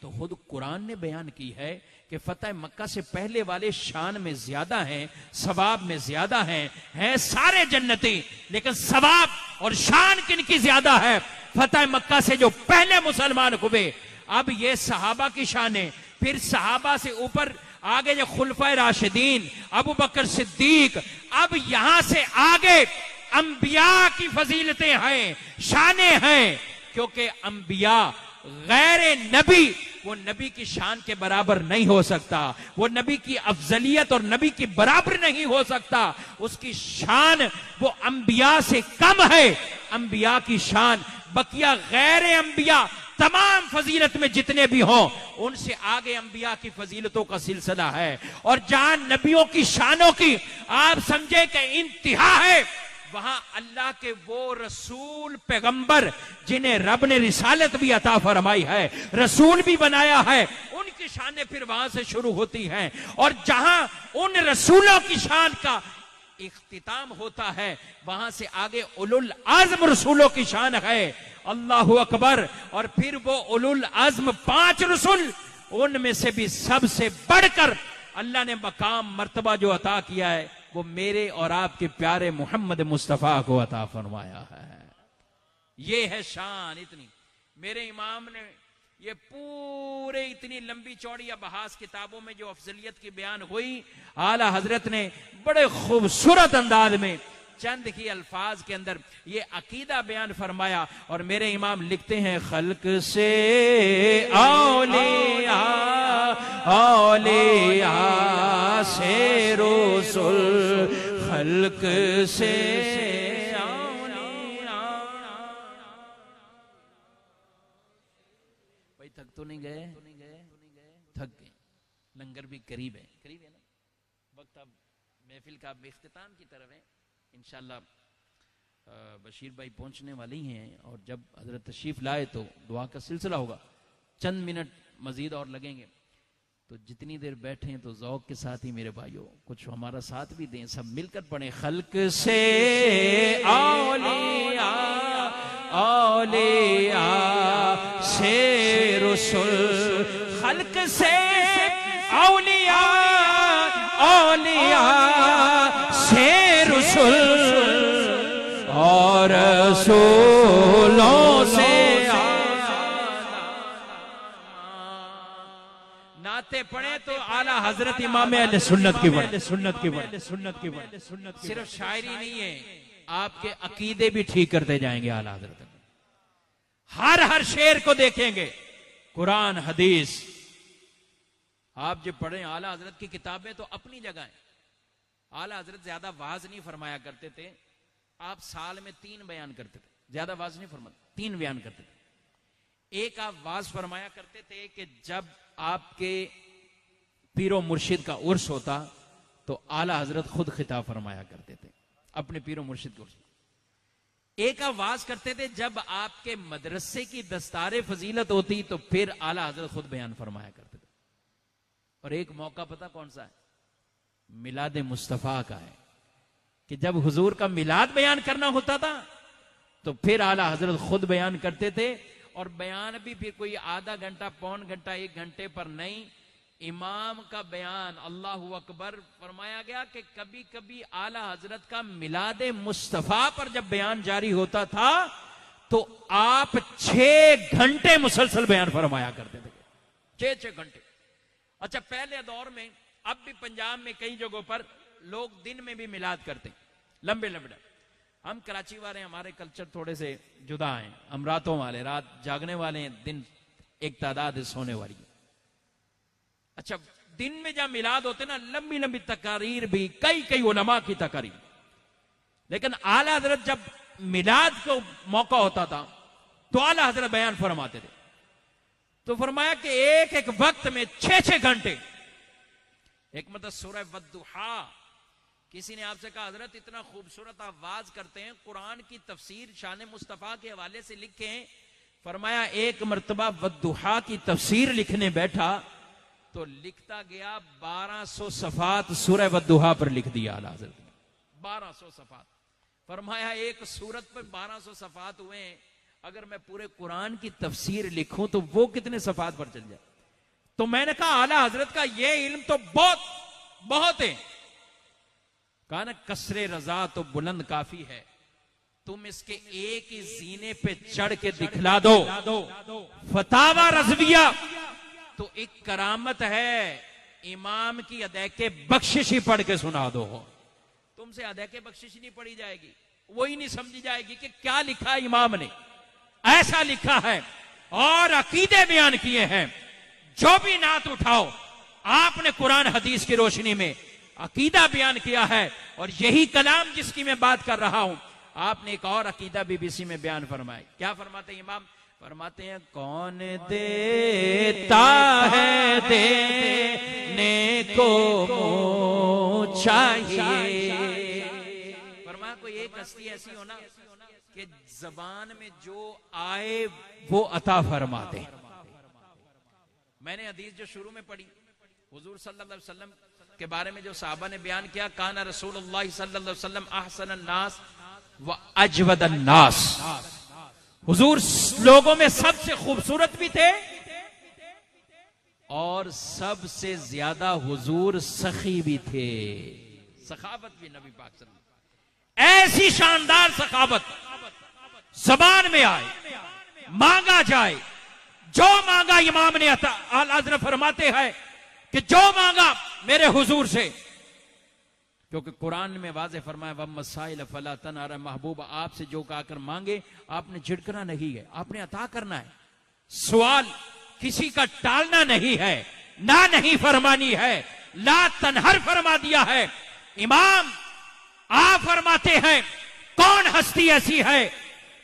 तो खुद कुरान ने बयान की है कि फतह मक्का से पहले वाले शान में ज्यादा हैं, सवाब में ज्यादा हैं सारे जन्नती, लेकिन सवाब और शान किनकी ज्यादा है? फतह मक्का से जो पहले मुसलमान हुए। अब ये सहाबा की शान है, फिर सहाबा से ऊपर आगे जो खुलफाए राशिदीन, अबू बकर सिद्दीक, अब यहां से आगे अंबिया की फजीलतें हैं, शाने हैं, क्योंकि अंबिया गैर नबी वो नबी की शान के बराबर नहीं हो सकता, वो नबी की अफजलियत और नबी की बराबर नहीं हो सकता, उसकी शान वो अंबिया से कम है। अंबिया की शान बकिया गैर अंबिया तमाम फजीलत में जितने भी हों उनसे आगे अंबिया की फजीलतों का सिलसिला है। और जहां नबियों की शानों की आप समझे कि इंतहा है, वहां अल्लाह के वो रसूल पैगंबर जिन्हें रब ने रिसालत भी अता फरमाई है, रसूल भी बनाया है, उनकी शानें फिर वहां से शुरू होती हैं। और जहां उन रसूलों की शान का इख्तिताम होता है, वहां से आगे उलुल आज़म रसूलों की शान है। अल्लाहु अकबर। और फिर वो उलुल आज़म 5 रसूल, उनमें से भी सबसे बढ़कर अल्लाह ने मकाम मर्तबा जो अता किया है वो मेरे और आपके प्यारे मोहम्मद मुस्तफा को अता फरमाया है। ये है शान इतनी। मेरे इमाम ने ये पूरे इतनी लंबी चौड़ी बहास किताबों में जो अफजलियत की बयान हुई, आला हजरत ने बड़े खूबसूरत अंदाज में चंद ही अल्फाज के अंदर ये अकीदा बयान फरमाया। और मेरे इमाम लिखते हैं, खल्क से औलिया, औलिया से रसूल, खल्क से औलिया। भाई थक तो नहीं गए? थक गए। लंगर भी करीब है ना, वक्त अब महफिल का इख्तिताम की तरफ है। इंशाअल्लाह बशीर भाई पहुंचने वाले ही हैं, और जब हजरत तशरीफ लाए तो दुआ का सिलसिला होगा। चंद मिनट मजीद और लगेंगे, तो जितनी देर बैठे हैं तो ज़ौक़ के साथ ही मेरे भाइयों कुछ हमारा साथ भी दें, सब मिलकर पढ़ें। खल्क से औलिया, औलिया से रसूल, खल्क से औलिया, औलिया से रसूल, और रसूलों से नाते पढ़े तो आला हजरत इमाम अहले सुन्नत की पढ़े, सुन्नत की पढ़े, सुन्नत की पढ़े। सिर्फ शायरी नहीं है, आपके अकीदे भी ठीक करते जाएंगे आला हजरत। हर शेर को देखेंगे, कुरान हदीस आप जब पढ़े आला हजरत की किताबें तो अपनी जगह है। आला हजरत ज्यादा वाज नहीं फरमाया करते थे, आप साल में 3 बयान करते थे, ज्यादा वाज नहीं फरमाते, 3 बयान करते थे। एक आप वाज फरमाया करते थे कि जब आपके पीरो मुर्शिद का उर्स होता तो आला हजरत खुद खिताब फरमाया करते थे अपने पीरो मुर्शिद के उर्स। एक आप वाज करते थे जब आपके मदरसे की दस्तारे फजीलत होती तो फिर आला हजरत खुद बयान फरमाया करते थे। और एक मौका पता कौन सा है? मिलाद मुस्तफा का है, कि जब हुजूर का मिलाद बयान करना होता था तो फिर आला हजरत खुद बयान करते थे। और बयान भी फिर कोई आधा घंटा, पौन घंटा, 1 घंटे पर नहीं, इमाम का बयान अल्लाहु अकबर फरमाया गया कि कभी कभी आला हजरत का मिलाद मुस्तफा पर जब बयान जारी होता था तो आप 6 घंटे मुसलसल बयान फरमाया करते थे, 6 घंटे। अच्छा, पहले दौर में, अब भी पंजाब में कई जगहों पर लोग दिन में भी मिलाद करते, लंबे लंबे। हम कराची वाले, हमारे कल्चर थोड़े से जुदा हैं, हम रातों वाले, रात जागने वाले हैं, दिन एक तादाद सोने वाली है। अच्छा, दिन में जब मिलाद होते ना, लंबी लंबी तकारीर भी, कई कई उलमा की तकारीर, लेकिन आला हजरत जब मिलाद को मौका होता था तो आला हजरत बयान फरमाते थे। तो फरमाया कि एक एक वक्त में 6-6 घंटे, एक मतलब सूरह वद्दुहा, किसी ने आपसे कहा हजरत इतना खूबसूरत आवाज करते हैं, कुरान की तफसीर शान मुस्तफा के हवाले से लिखे हैं। फरमाया एक मर्तबा वद्दुहा की तफसीर लिखने बैठा तो लिखता गया 1200 सफात सूरह वद्दुहा पर लिख दिया आला हजरत ने, 1200 सफात। फरमाया एक सूरत पर 1200 सफात हुए हैं, अगर मैं पूरे कुरान की तफसीर लिखूं तो वो कितने सफात पर चल जाए। तो मैंने कहा आला हजरत का ये इल्म तो बहुत बहुत है। कहा ना कसरे रजा तो बुलंद काफी है, तुम इसके एक ही जीने पे चढ़ के दिखला दो फतावा रज़विया, तो एक करामत है, इमाम की अदैके बख्शिश ही पढ़ के सुना दो। तुमसे अदैके बख्शिश नहीं पढ़ी जाएगी, वही नहीं समझी जाएगी कि क्या लिखा है इमाम ने। ऐसा लिखा है और अकीदे बयान किए हैं। जो भी नात उठाओ, आपने कुरान हदीस की रोशनी में अकीदा बयान किया है, और यही कलाम जिसकी मैं बात कर रहा हूं, आपने एक और अकीदा बीबीसी में बयान फरमाई। क्या फरमाते हैं इमाम? फरमाते हैं कौन देता है देने को चाहिए। फरमाया कोई एक हस्ती ऐसी हो ना कि जबान में जो आए वो अता फरमाते हैं। मैंने हदीस जो शुरू में पढ़ी, हुजूर सल्लल्लाहु अलैहि वसल्लम के बारे में जो साहबा ने बयान किया, काना रसूलुल्लाह सल्लल्लाहु अलैहि वसल्लम अहसनन नास व अजवदन नास, हुजूर लोगों में सबसे खूबसूरत भी थे और सबसे ज्यादा हुजूर सखी भी थे। सखावत भी नबी पाक सल्लल्लाहु अलैहि वसल्लम, ऐसी शानदार सखावत जबान में आए, मांगा जाए, जो मांगा इमाम ने अता। आला हज़रत फरमाते हैं कि जो मांगा मेरे हुजूर से, क्योंकि कुरान में वाज़े फरमाया व मसाइल फला तनहर महबूब, आपसे जो कहकर मांगे आपने झिड़कना नहीं है, आपने अता करना है। सवाल किसी का टालना नहीं है, ना नहीं फरमानी है, ला तनहर फरमा दिया है। इमाम आप फरमाते हैं कौन हस्ती ऐसी है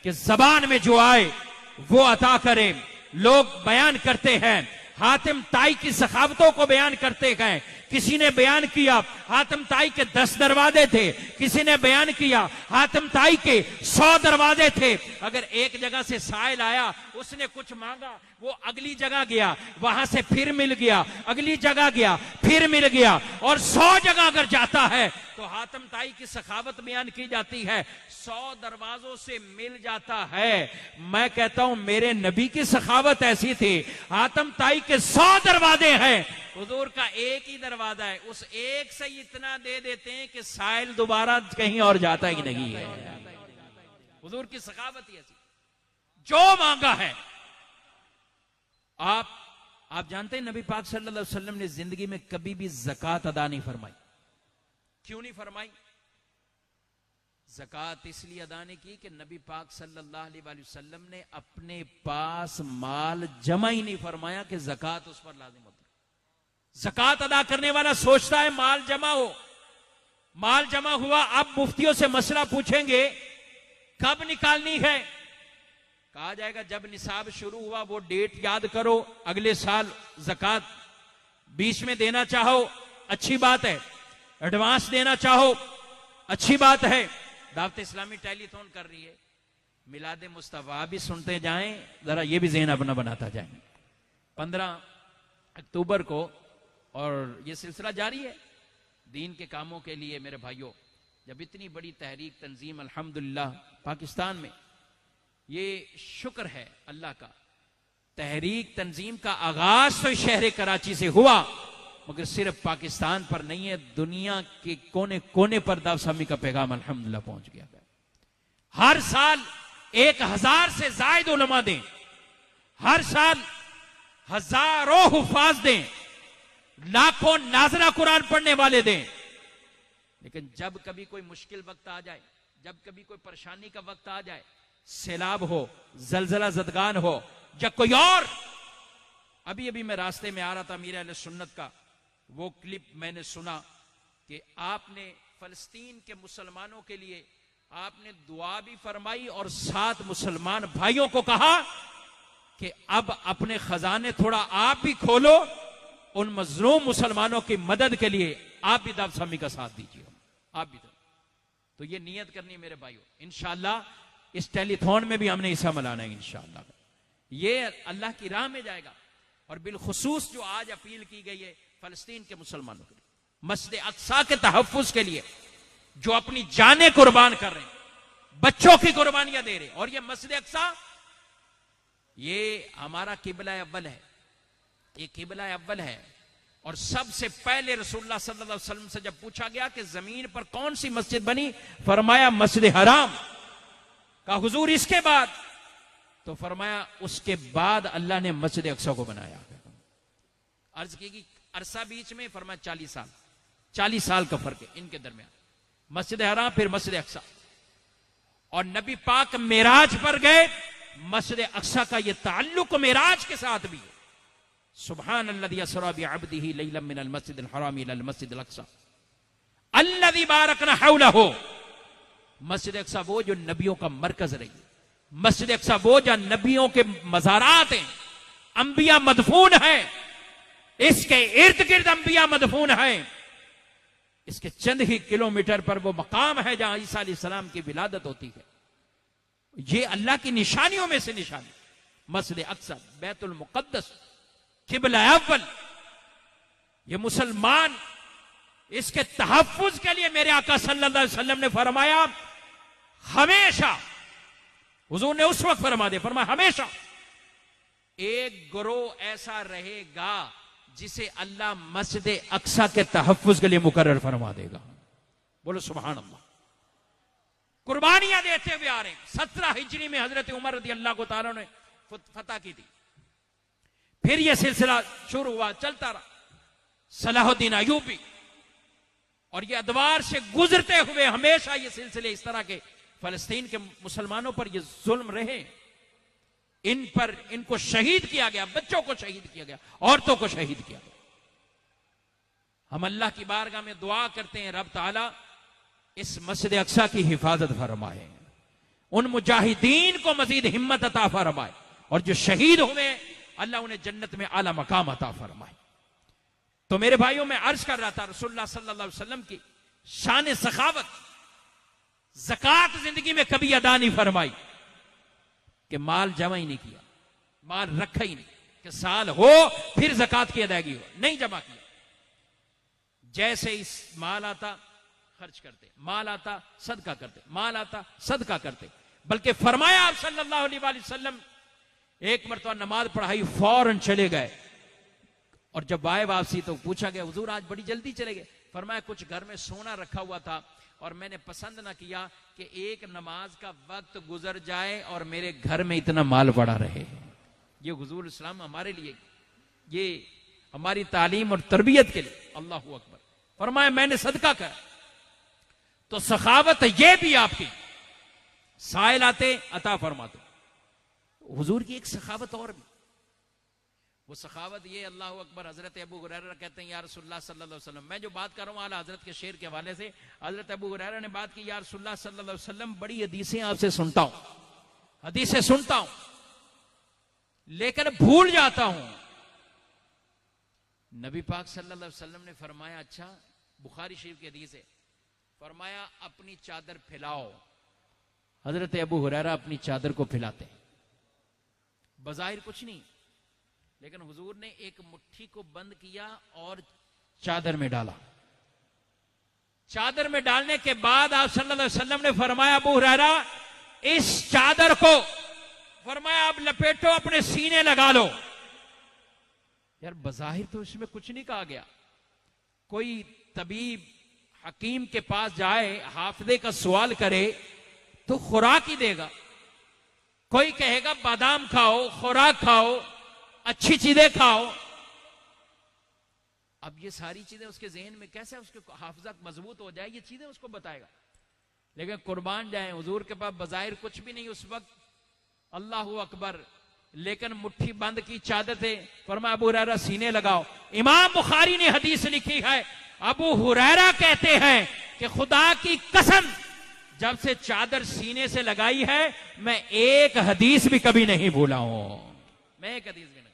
कि जबान में जो आए वो अता करे। लोग बयान करते हैं, हातिम ताई की सखावतों को बयान करते हैं। किसी ने बयान किया हातिम ताई के 10 दरवाजे थे, किसी ने बयान किया हातिम ताई के 100 दरवाजे थे। अगर एक जगह से साइल आया, उसने कुछ मांगा, वो अगली जगह गया, वहां से फिर मिल गया, अगली जगह गया, फिर मिल गया, और 100 जगह अगर जाता है तो हातिम ताई की सखावत बयान की जाती है, 100 दरवाजों से मिल जाता है। मैं कहता हूं मेरे नबी की सखावत ऐसी थी, हातिम ताई के 100 दरवाजे हैं, हुजूर का एक ही दरवाजा है, उस एक से इतना दे देते हैं कि साइल दोबारा कहीं और जाता ही नहीं है। हुजूर की सखावत ही ऐसी, जो मांगा है। आप जानते हैं नबी पाक सल्लल्लाहु अलैहि वसल्लम ने जिंदगी में कभी भी ज़कात अदा नहीं फरमाई। क्यों नहीं फरमाई? ज़कात इसलिए अदा नहीं की कि नबी पाक सल्लल्लाहु अलैहि वसल्लम ने अपने पास माल जमा ही नहीं फरमाया कि ज़कात उस पर लाजिम होती। ज़कात अदा करने वाला सोचता है माल जमा हो, माल जमा हुआ, अब मुफ्तियों से मसला पूछेंगे कब निकालनी है, कहा जाएगा जब निसाब शुरू हुआ वो डेट याद करो, अगले साल ज़कात बीच में देना चाहो अच्छी बात है, एडवांस देना चाहो अच्छी बात है। दावत इस्लामी टेलीथॉन कर रही है, मिलाद मुस्तफा भी सुनते जाएं, जरा ये भी ज़हन अपना बनाता जाएं। 15 अक्टूबर को, और ये सिलसिला जारी है दीन के कामों के लिए। मेरे भाइयों, जब इतनी बड़ी तहरीक तंजीम अल्हम्दुलिल्लाह पाकिस्तान में, ये शुक्र है अल्लाह का, तहरीक तंजीम का आगाज तो शहर कराची से हुआ, मगर सिर्फ पाकिस्तान पर नहीं है, दुनिया के कोने कोने पर दावसामी का पैगाम अल्हम्दुलिल्लाह पहुंच गया। हर साल 1000 से जायद उलमा दें, हर साल हजारों हुफाज दें, लाखों नाज़रा कुरान पढ़ने वाले दें, लेकिन जब कभी कोई मुश्किल वक्त आ जाए, जब कभी कोई परेशानी का वक्त आ जाए, सैलाब हो, जलजला जदगान हो, या कोई और अभी अभी मैं रास्ते में आ रहा था, मीर अहले सुन्नत का वो क्लिप मैंने सुना कि आपने फलस्तीन के मुसलमानों के लिए आपने दुआ भी फरमाई और 7 मुसलमान भाइयों को कहा कि अब अपने खजाने थोड़ा आप भी खोलो, उन मजलूम मुसलमानों की मदद के लिए आप भी दावत इस्लामी का साथ दीजिए, आप भी। तो ये नियत करनी है मेरे भाइयों, इंशाअल्लाह इस टेलीथॉन में भी हमने हिस्सा मनाना है इंशाअल्लाह। ये अल्लाह की राह में जाएगा। और बिलखुसूस जो आज अपील की गई है फलस्तीन के मुसलमानों के लिए, मस्जिद अक्सा के तहफ्फुज के लिए जो अपनी जानें कुर्बान कर रहे हैं, बच्चों की कुर्बानियां दे रहे हैं। और ये मस्जिद अक्सा ये हमारा किबला अव्वल है, ये किबला अव्वल है। और सबसे पहले रसूलुल्लाह सल्लल्लाहु अलैहि वसल्लम से जब पूछा गया कि जमीन पर कौन सी मस्जिद बनी, फरमाया मस्जिद हराम। का हुजूर इसके बाद, तो फरमाया उसके बाद अल्लाह ने मस्जिद अक्सा को बनाया। अर्ज की कि अरसा बीच में, फरमाया 40 साल का फर्क है इनके दरमियान, मस्जिद हराम फिर मस्जिद अक्सा। और नबी पाक मेराज पर गए, मस्जिद अक्सा का ये ताल्लुक मेराज के साथ भी है। सुभान अल्लज़ी असरा बिअब्दिही लैलन मिनल मस्जिदिल हराम इलल मस्जिदिल अक्सा अल्लज़ी बारकना हौलहु। मस्जिद अक्सा वो जो नबियों का मरकज रही, मस्जिद अक्सा वो जहां नबियों के मज़ारात हैं, अंबिया मदफून है, इसके इर्द गिर्द अंबिया मदफून है। इसके चंद ही किलोमीटर पर वो मकाम है जहां ईसा अलैहिस्सलाम की विलादत होती है। ये अल्लाह की निशानियों में से निशानी, मस्जिद अक्सा, बैतुल मुक़द्दस, किबला अव्वल। ये मुसलमान इसके तहफ्फुज के लिए मेरे आका सल्लल्लाहु अलैहि वसल्लम ने फरमाया, हमेशा, हुजूर ने उस वक्त फरमा दिया, फरमाया हमेशा एक गिरोह ऐसा रहेगा जिसे अल्लाह मस्जिद अक्सा के तहफ्फुज के लिए मुकर्रर फरमा देगा। बोलो सुभान अल्लाह। कुर्बानियां देते हुए आ रहे हैं। 17 हिजरी में हजरत उमर रज़ी अल्लाह तआला ने फतह की थी। फिर यह सिलसिला शुरू हुआ, चलता रहा। सलाहुद्दीन अय्यूबी, और ये अदवार से गुजरते हुए हमेशा ये सिलसिले इस तरह के फलस्तीन के मुसलमानों पर ये जुल्म रहे। इन पर, इनको शहीद किया गया, बच्चों को शहीद किया गया, औरतों को शहीद किया गया। हम अल्लाह की बारगाह में दुआ करते हैं, रब ताला इस मस्जिद अक्सा की हिफाजत फरमाए, उन मुजाहिदीन को मजीद हिम्मत अता फरमाए, और जो शहीद हुए अल्लाह उन्हें जन्नत में आला मकाम अता फरमाए। तो मेरे भाइयों, में अर्ज कर रहा था रसूलुल्लाह सल्लल्लाहु अलैहि वसल्लम की शान सखावत, ज़कात जिंदगी में कभी अदा नहीं फरमाई कि माल जमा ही नहीं किया, माल रखा ही नहीं कि साल हो फिर ज़कात की अदायगी हो, नहीं जमा किया। जैसे इस माल आता खर्च करते, माल आता सदका करते, माल आता सदका करते। बल्कि फरमाया आप सल्लल्लाहु अलैहि वसल्लम, एक मरतबा नमाज पढ़ाई, फौरन चले गए, और जब आए वापसी तो पूछा गया, हुजूर आज बड़ी जल्दी चले गए। फरमाया कुछ घर में सोना रखा हुआ था और मैंने पसंद ना किया कि एक नमाज का वक्त गुजर जाए और मेरे घर में इतना माल पड़ा रहे। ये हुजूर इस्लाम हमारे लिए, ये हमारी तालीम और तरबियत के लिए। अल्लाह अकबर। फरमाया मैंने सदका करा। तो सखावत ये भी आपकी, साइल आते अता फरमाते। हुजूर की एक सखावत और भी, वो सखावत ये, अल्लाह अकबर। हजरत अबू हुरैरा कहते हैं, या रसूलुल्लाह सल्लल्लाहु अलैहि वसल्लम, मैं जो बात कर रहा हूं आला हजरत के शेर के हवाले से, हजरत अबू हुरैरा ने बात की, या रसूलुल्लाह सल्लल्लाहु अलैहि वसल्लम बड़ी हदीसें आपसे सुनता हूं, हदीसें सुनता हूं, लेकिन भूल जाता हूं। नबी पाक सल्लल्लाहु अलैहि वसल्लम ने फरमाया, अच्छा, बुखारी शरीफ की हदीस है, फरमाया अपनी चादर फैलाओ। हजरत अबू हुरैरा अपनी चादर को फैलाते, बज़ाहिर कुछ नहीं, लेकिन हुजूर ने एक मुट्ठी को बंद किया और चादर में डाला। चादर में डालने के बाद आप सल्लल्लाहु अलैहि वसल्लम ने फरमाया, अबू हुरैरा इस चादर को, फरमाया आप लपेटो, अपने सीने लगा लो। यार बज़ाहिर तो इसमें कुछ नहीं कहा गया। कोई तबीब हकीम के पास जाए, हाफिज़े का सवाल करे तो खुराक ही देगा। कोई कहेगा बादाम खाओ, खुराक खाओ, अच्छी चीजें खाओ। अब ये सारी चीजें उसके ज़हन में कैसे उसके हाफिज़ा मजबूत हो जाए, ये चीजें उसको बताएगा। लेकिन कुर्बान जाए, हुजूर के पास बज़ाहिर कुछ भी नहीं उस वक्त। अल्लाह अकबर, लेकिन मुट्ठी बंद की चादर थे। फरमाया अबू हुरैरा सीने लगाओ। इमाम बुखारी ने हदीस लिखी है, अबू हुरैरा कहते हैं कि खुदा की कसम, जब से चादर सीने से लगाई है मैं एक हदीस भी कभी नहीं भूला हूं, मैं एक हदीस भी नहीं।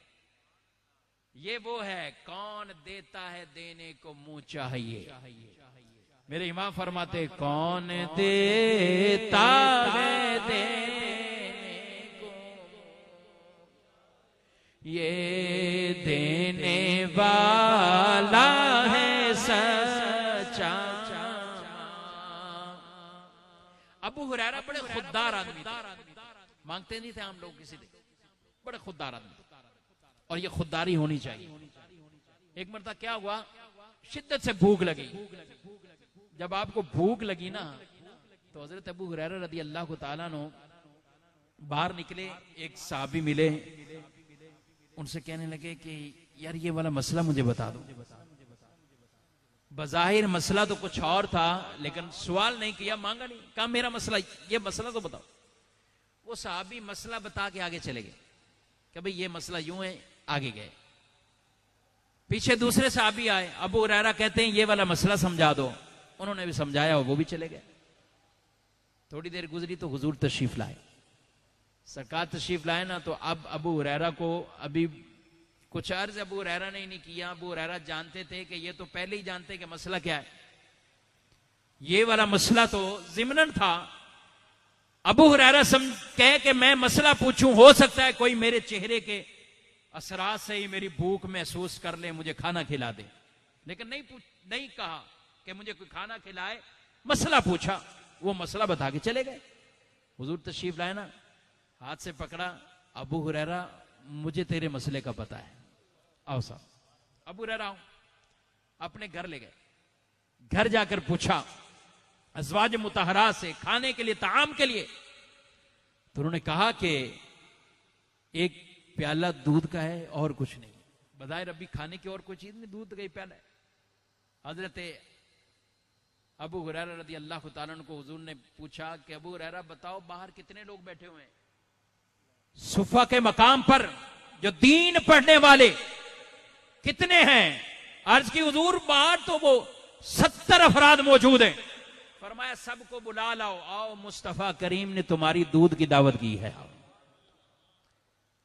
ये वो है कौन देता है देने को मुंह चाहिए। मेरे इमाम फरमाते कौन देता है देने को, ये देने वाला है सच्चा। अबू हुरैरा बड़े खुददार आदमी थे, मांगते नहीं थे हम लोग किसी से, बड़े खुददार आदमी, और ये खुददारी होनी चाहिए। एक मरतबा क्या हुआ, शिद्दत से भूख लगी। जब आपको भूख लगी ना तो हजरत अबू हुरैरा रदी अल्लाह ताला अन्हु बाहर निकले, एक साहबी मिले, उनसे कहने लगे कि यार ये वाला मसला मुझे बता दो। बज़ाहिर मसला तो कुछ और था, लेकिन सवाल नहीं किया, मांगा नहीं, कहा मेरा मसला, ये मसला तो बताओ। वो साहबी मसला बता के आगे चले गए कि भाई ये मसला यूं है, आगे गए। पीछे दूसरे साहबी आए, अबू हुरैरा कहते हैं ये वाला मसला समझा दो। उन्होंने भी समझाया, वो भी चले गए। थोड़ी देर गुजरी तो हुजूर तशरीफ लाए। सरकार तशरीफ लाए ना, तो अब अबू हुरैरा को अभी कुछ अर्ज अबू हुरैरा ने नहीं किया। अबू हुरैरा जानते थे कि ये तो पहले ही जानते कि मसला क्या है। ये वाला मसला तो ज़िमनन था। अबू हुरैरा कहे कि मैं मसला पूछूं, हो सकता है कोई मेरे चेहरे के असरात से ही मेरी भूख महसूस कर ले, मुझे खाना खिला दे। लेकिन नहीं कहा कि मुझे कोई खाना खिलाए, मसला पूछा, वो मसला बता के चले गए। हुजूर तशरीफ लाए ना, हाथ से पकड़ा, अबू हुरैरा मुझे तेरे मसले का पता है, आओ साहब। अबू हुरैरा आओ, अपने घर ले गए। घर जाकर पूछा अज़वाज मुतहरा से खाने के लिए, ताम के लिए। तो उन्होंने कहा कि एक प्याला दूध का है और कुछ नहीं। बज़ाहिर अभी खाने की और कोई चीज नहीं, दूध का ही प्याला है। हजरत अबू हुरैरा रज़ी अल्लाह ताला अन्हु को हुजूर ने पूछा कि अबू हुरैरा बताओ बाहर कितने लोग बैठे हुए हैं सुफा के मकाम पर, जो दीन पढ़ने वाले कितने हैं? अर्ज की हुजूर बाहर तो वो 70 अफराद मौजूद हैं। फरमाया सबको बुला लाओ, आओ मुस्तफा करीम ने तुम्हारी दूध की दावत की है।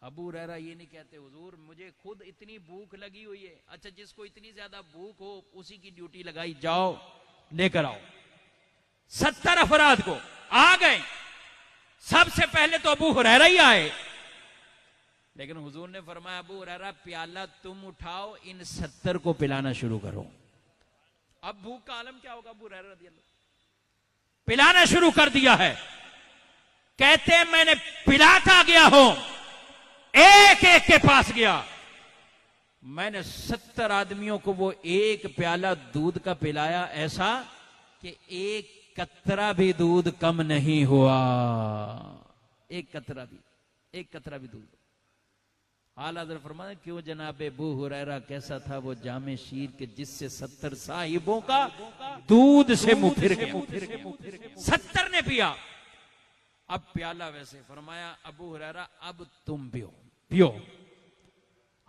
अबू हुरैरा ये नहीं कहते हुजूर मुझे खुद इतनी भूख लगी हुई है। अच्छा, जिसको इतनी ज्यादा भूख हो उसी की ड्यूटी लगाई, जाओ लेकर आओ। 70 अफराद को आ गए। सबसे पहले तो अबू हुरैरा ही आए, लेकिन हुजूर ने फरमाया अबू हुरैरा प्याला तुम उठाओ, इन 70 को पिलाना शुरू करो। अब भूख का आलम क्या होगा? अबू हुरैरा रज़ी अल्लाह पिलाना शुरू कर दिया है। कहते हैं मैंने पिलाता गया हूं, एक एक के पास गया, मैंने 70 आदमियों को वो एक प्याला दूध का पिलाया, ऐसा कि एक कतरा भी दूध कम नहीं हुआ। एक कतरा भी दूध। आला हज़रत फरमाते क्यों जनाबे अबू हुरैरा कैसा था वो जामे शीर के जिससे 70 साहिबों का दूध से मुंह फिर गया। 70 ने पिया। अब प्याला वैसे फरमाया अबू हुरैरा अब तुम पियो।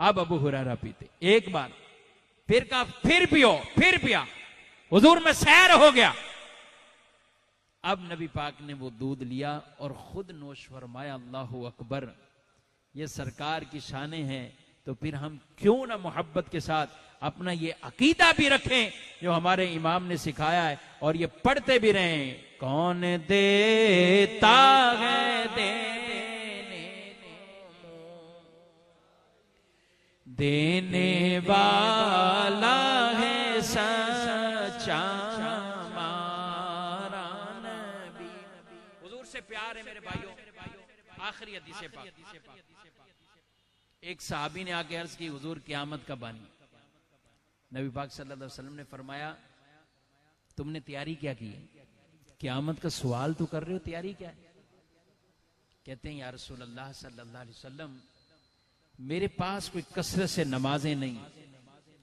अब अबू हुरैरा पीते एक बार, फिर कहा फिर पियो, फिर पिया। हुजूर में सैर हो गया। अब नबी पाक ने वो दूध लिया और खुद नोश फरमाया। अल्लाहु अकबर, ये सरकार की शाने हैं, तो फिर हम क्यों ना मोहब्बत के साथ अपना ये अकीदा भी रखें जो हमारे इमाम ने सिखाया है, और ये पढ़ते भी रहें। कौन देता है देने वाला है सच्चा हमारा नबी। हुजूर से प्यार है मेरे भाइयों। आखिरी हदीस पाक, एक सहाबी ने आके अर्ज की हुजूर क़यामत कब आनी? नबी पाक सल्लल्लाहु अलैहि वसल्लम ने फरमाया तुमने तैयारी क्या की है? क़यामत का सवाल तो कर रहे हो, तैयारी क्या है? कहते हैं या रसूल अल्लाह सल्लल्लाहु अलैहि वसल्लम मेरे पास कोई कसरत से नमाजें नहीं,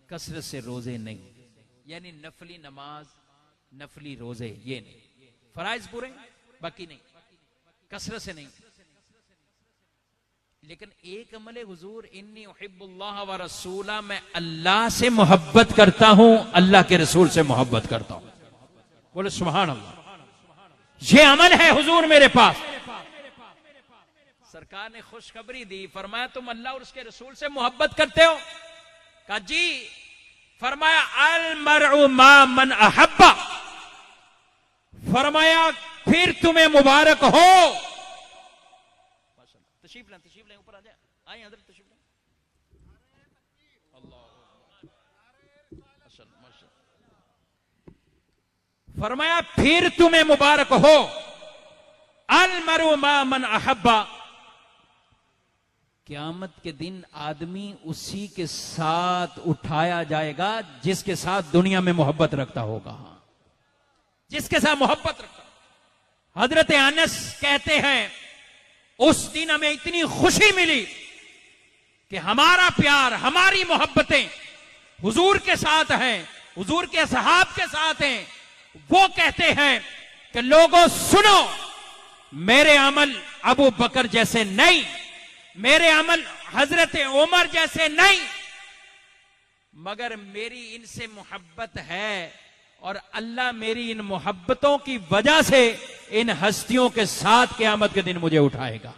कसरत से रोजे नहीं, यानी नफली नमाज नफली रोजे ये नहीं, फराइज पूरे बाकी नहीं, कसरत से नहीं। लेकिन एक अमल हुजूर, इन्नी उहिब्बुल्लाह व रसूला, मैं अल्लाह से मोहब्बत करता हूं, अल्लाह के रसूल से मोहब्बत करता हूं। बोले सुभान अल्लाह। ये अमल है हुजूर मेरे पास। सरकार ने खुशखबरी दी, फरमाया तुम अल्लाह और उसके रसूल से मोहब्बत करते हो? कहा जी। फरमाया अल मरउ मा मन अहब्बा। फरमाया फिर तुम्हें मुबारक हो। तशरीफ लें, ऊपर आ जाए, आए हजरत, तशरीफ लें। अल्लाह फरमाया फिर तुम्हें मुबारक हो। अल मरउ मा मन अहब्बा। क़यामत के दिन आदमी उसी के साथ उठाया जाएगा जिसके साथ दुनिया में मोहब्बत रखता होगा, जिसके साथ मोहब्बत रखता। हजरत अनस कहते हैं उस दिन हमें इतनी खुशी मिली कि हमारा प्यार, हमारी मोहब्बतें हुजूर के साथ हैं, हुजूर के सहाब के साथ हैं। वो कहते हैं कि लोगों सुनो, मेरे अमल अबू बकर जैसे नहीं, मेरे अमल हजरत उमर जैसे नहीं, मगर मेरी इनसे मोहब्बत है और अल्लाह मेरी इन मोहब्बतों की वजह से इन हस्तियों के साथ क़यामत के दिन मुझे उठाएगा,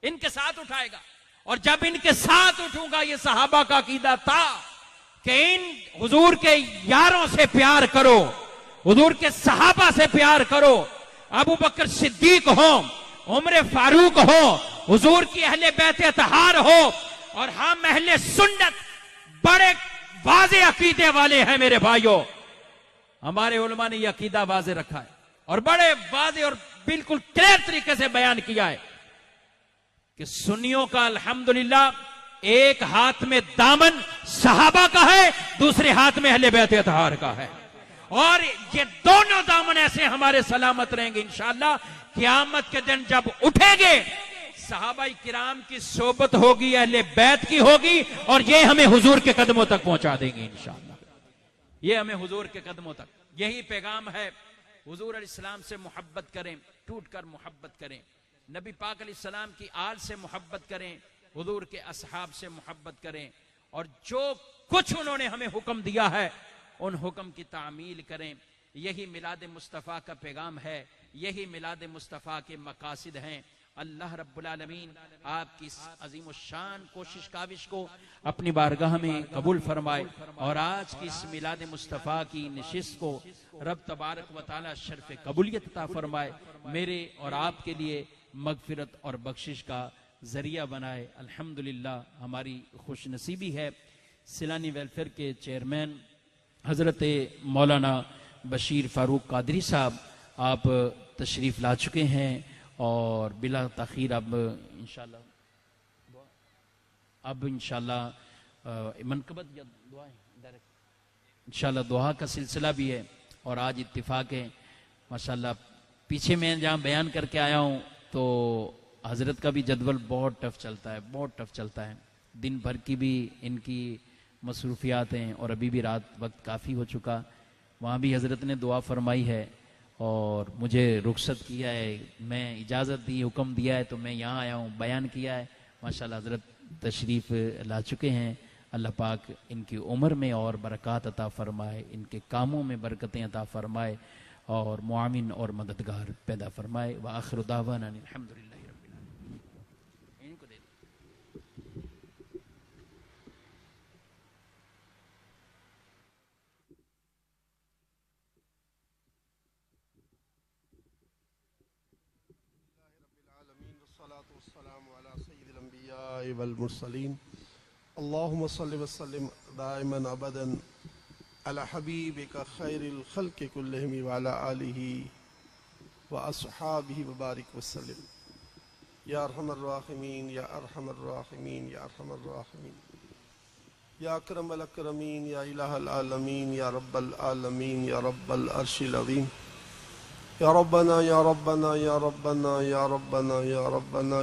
इनके साथ उठाएगा। और जब इनके साथ उठूंगा, ये सहाबा का अकीदा था कि इन हुजूर के यारों से प्यार करो, हुजूर के सहाबा से प्यार करो। अबू बकर सिद्दीक हो, उमर फारूक हो, हुजूर की अहले बैत अतहार हो, और हम अहले सुन्नत बड़े वाज़े अकीदे वाले हैं मेरे भाइयों। हमारे उलमा ने यह अकीदा वाज़े रखा है और बड़े वाज़े और बिल्कुल क्लियर तरीके से बयान किया है कि सुन्नियों का अल्हम्दुलिल्लाह एक हाथ में दामन सहाबा का है, दूसरे हाथ में अहले बैत अतहार का है, और ये दोनों दामन ऐसे हमारे सलामत रहेंगे इंशाअल्लाह। क़यामत के दिन जब उठेंगे, सहाबाई किराम की सोबत होगी, अहले बैत की होगी, और ये हमें हुजूर के कदमों तक पहुंचा देंगे इंशाअल्लाह। ये हमें हुजूर के कदमों तक, यही पैगाम है। हुजूर अलैहिस्सलाम से मोहब्बत करें, टूट कर मोहब्बत करें। नबी पाक अलैहिस्सलाम की आल से मोहब्बत करें, हुजूर के असहाब से मोहब्बत करें, और जो कुछ उन्होंने हमें हुक्म दिया है उन हुक्म की तामील करें। यही मिलाद मुस्तफ़ा का पैगाम है, यही मिलाद मुस्तफ़ा के मकासिद हैं। अल्लाह रब्बुल आलमीन आपकी इस अजीम शान कोशिश काविश को अपनी बारगाह में कबूल फरमाए, और आज की इस मिलाद मुस्तफ़ा की नशिस्त को रब तबारक व तआला शर्फ कबूलियत अता फरमाए, मेरे और आपके लिए मगफिरत और बख्शिश का जरिया बनाए। अल्हम्दुलिल्लाह हमारी खुश नसीबी है, सिलानी वेलफेयर के चेयरमैन हजरत मौलाना बशीर फारूक कादरी साहब आप तशरीफ ला चुके हैं, और बिला ताखीर अब इंशाल्लाह मनकबत या दुआ इंशाल्लाह दुआ का सिलसिला भी है, और आज इत्तिफाक है माशाल्लाह। पीछे मैं जहाँ बयान करके आया हूँ तो हजरत का भी जदवल बहुत टफ चलता है, बहुत टफ चलता है। दिन भर की भी इनकी मसरूफियात हैं, और अभी भी रात वक्त काफ़ी हो चुका। वहाँ भी हजरत ने दुआ फरमाई है और मुझे रुखसत किया है, मैं इजाज़त दी, हुक्म दिया है, तो मैं यहाँ आया हूँ, बयान किया है। माशाल्लाह हजरत तशरीफ़ ला चुके हैं। अल्लाह पाक इनकी उम्र में और बरक़ात अता फरमाए, इनके कामों में बरकतें अता फरमाए, और मुआमिन और मददगार पैदा फरमाए। व आखिर दावाना अल्हम्दुलिल्लाहि रब्बिल आलमीन। इनको दे दो।
वल मुरसलीन। अल्लाहुम्मा सल्लि व सल्लिम दाइमन अबदन अला हबीबिका खैरिल खल्क़ि कुल्लिहिम व अला आलिहि व अस्हाबिहि व बारिक व सल्लिम। या अरहमर राहिमीन, या अरहमर राहिमीन, या अरहमर राहिमीन, या अकरमल अकरमीन, या इलाहल आलमीन, या रब्बल आलमीन, या रब्बल अर्शिल अज़ीम। या रब्बना या रब्बना या रब्बना या रब्बना या रब्बना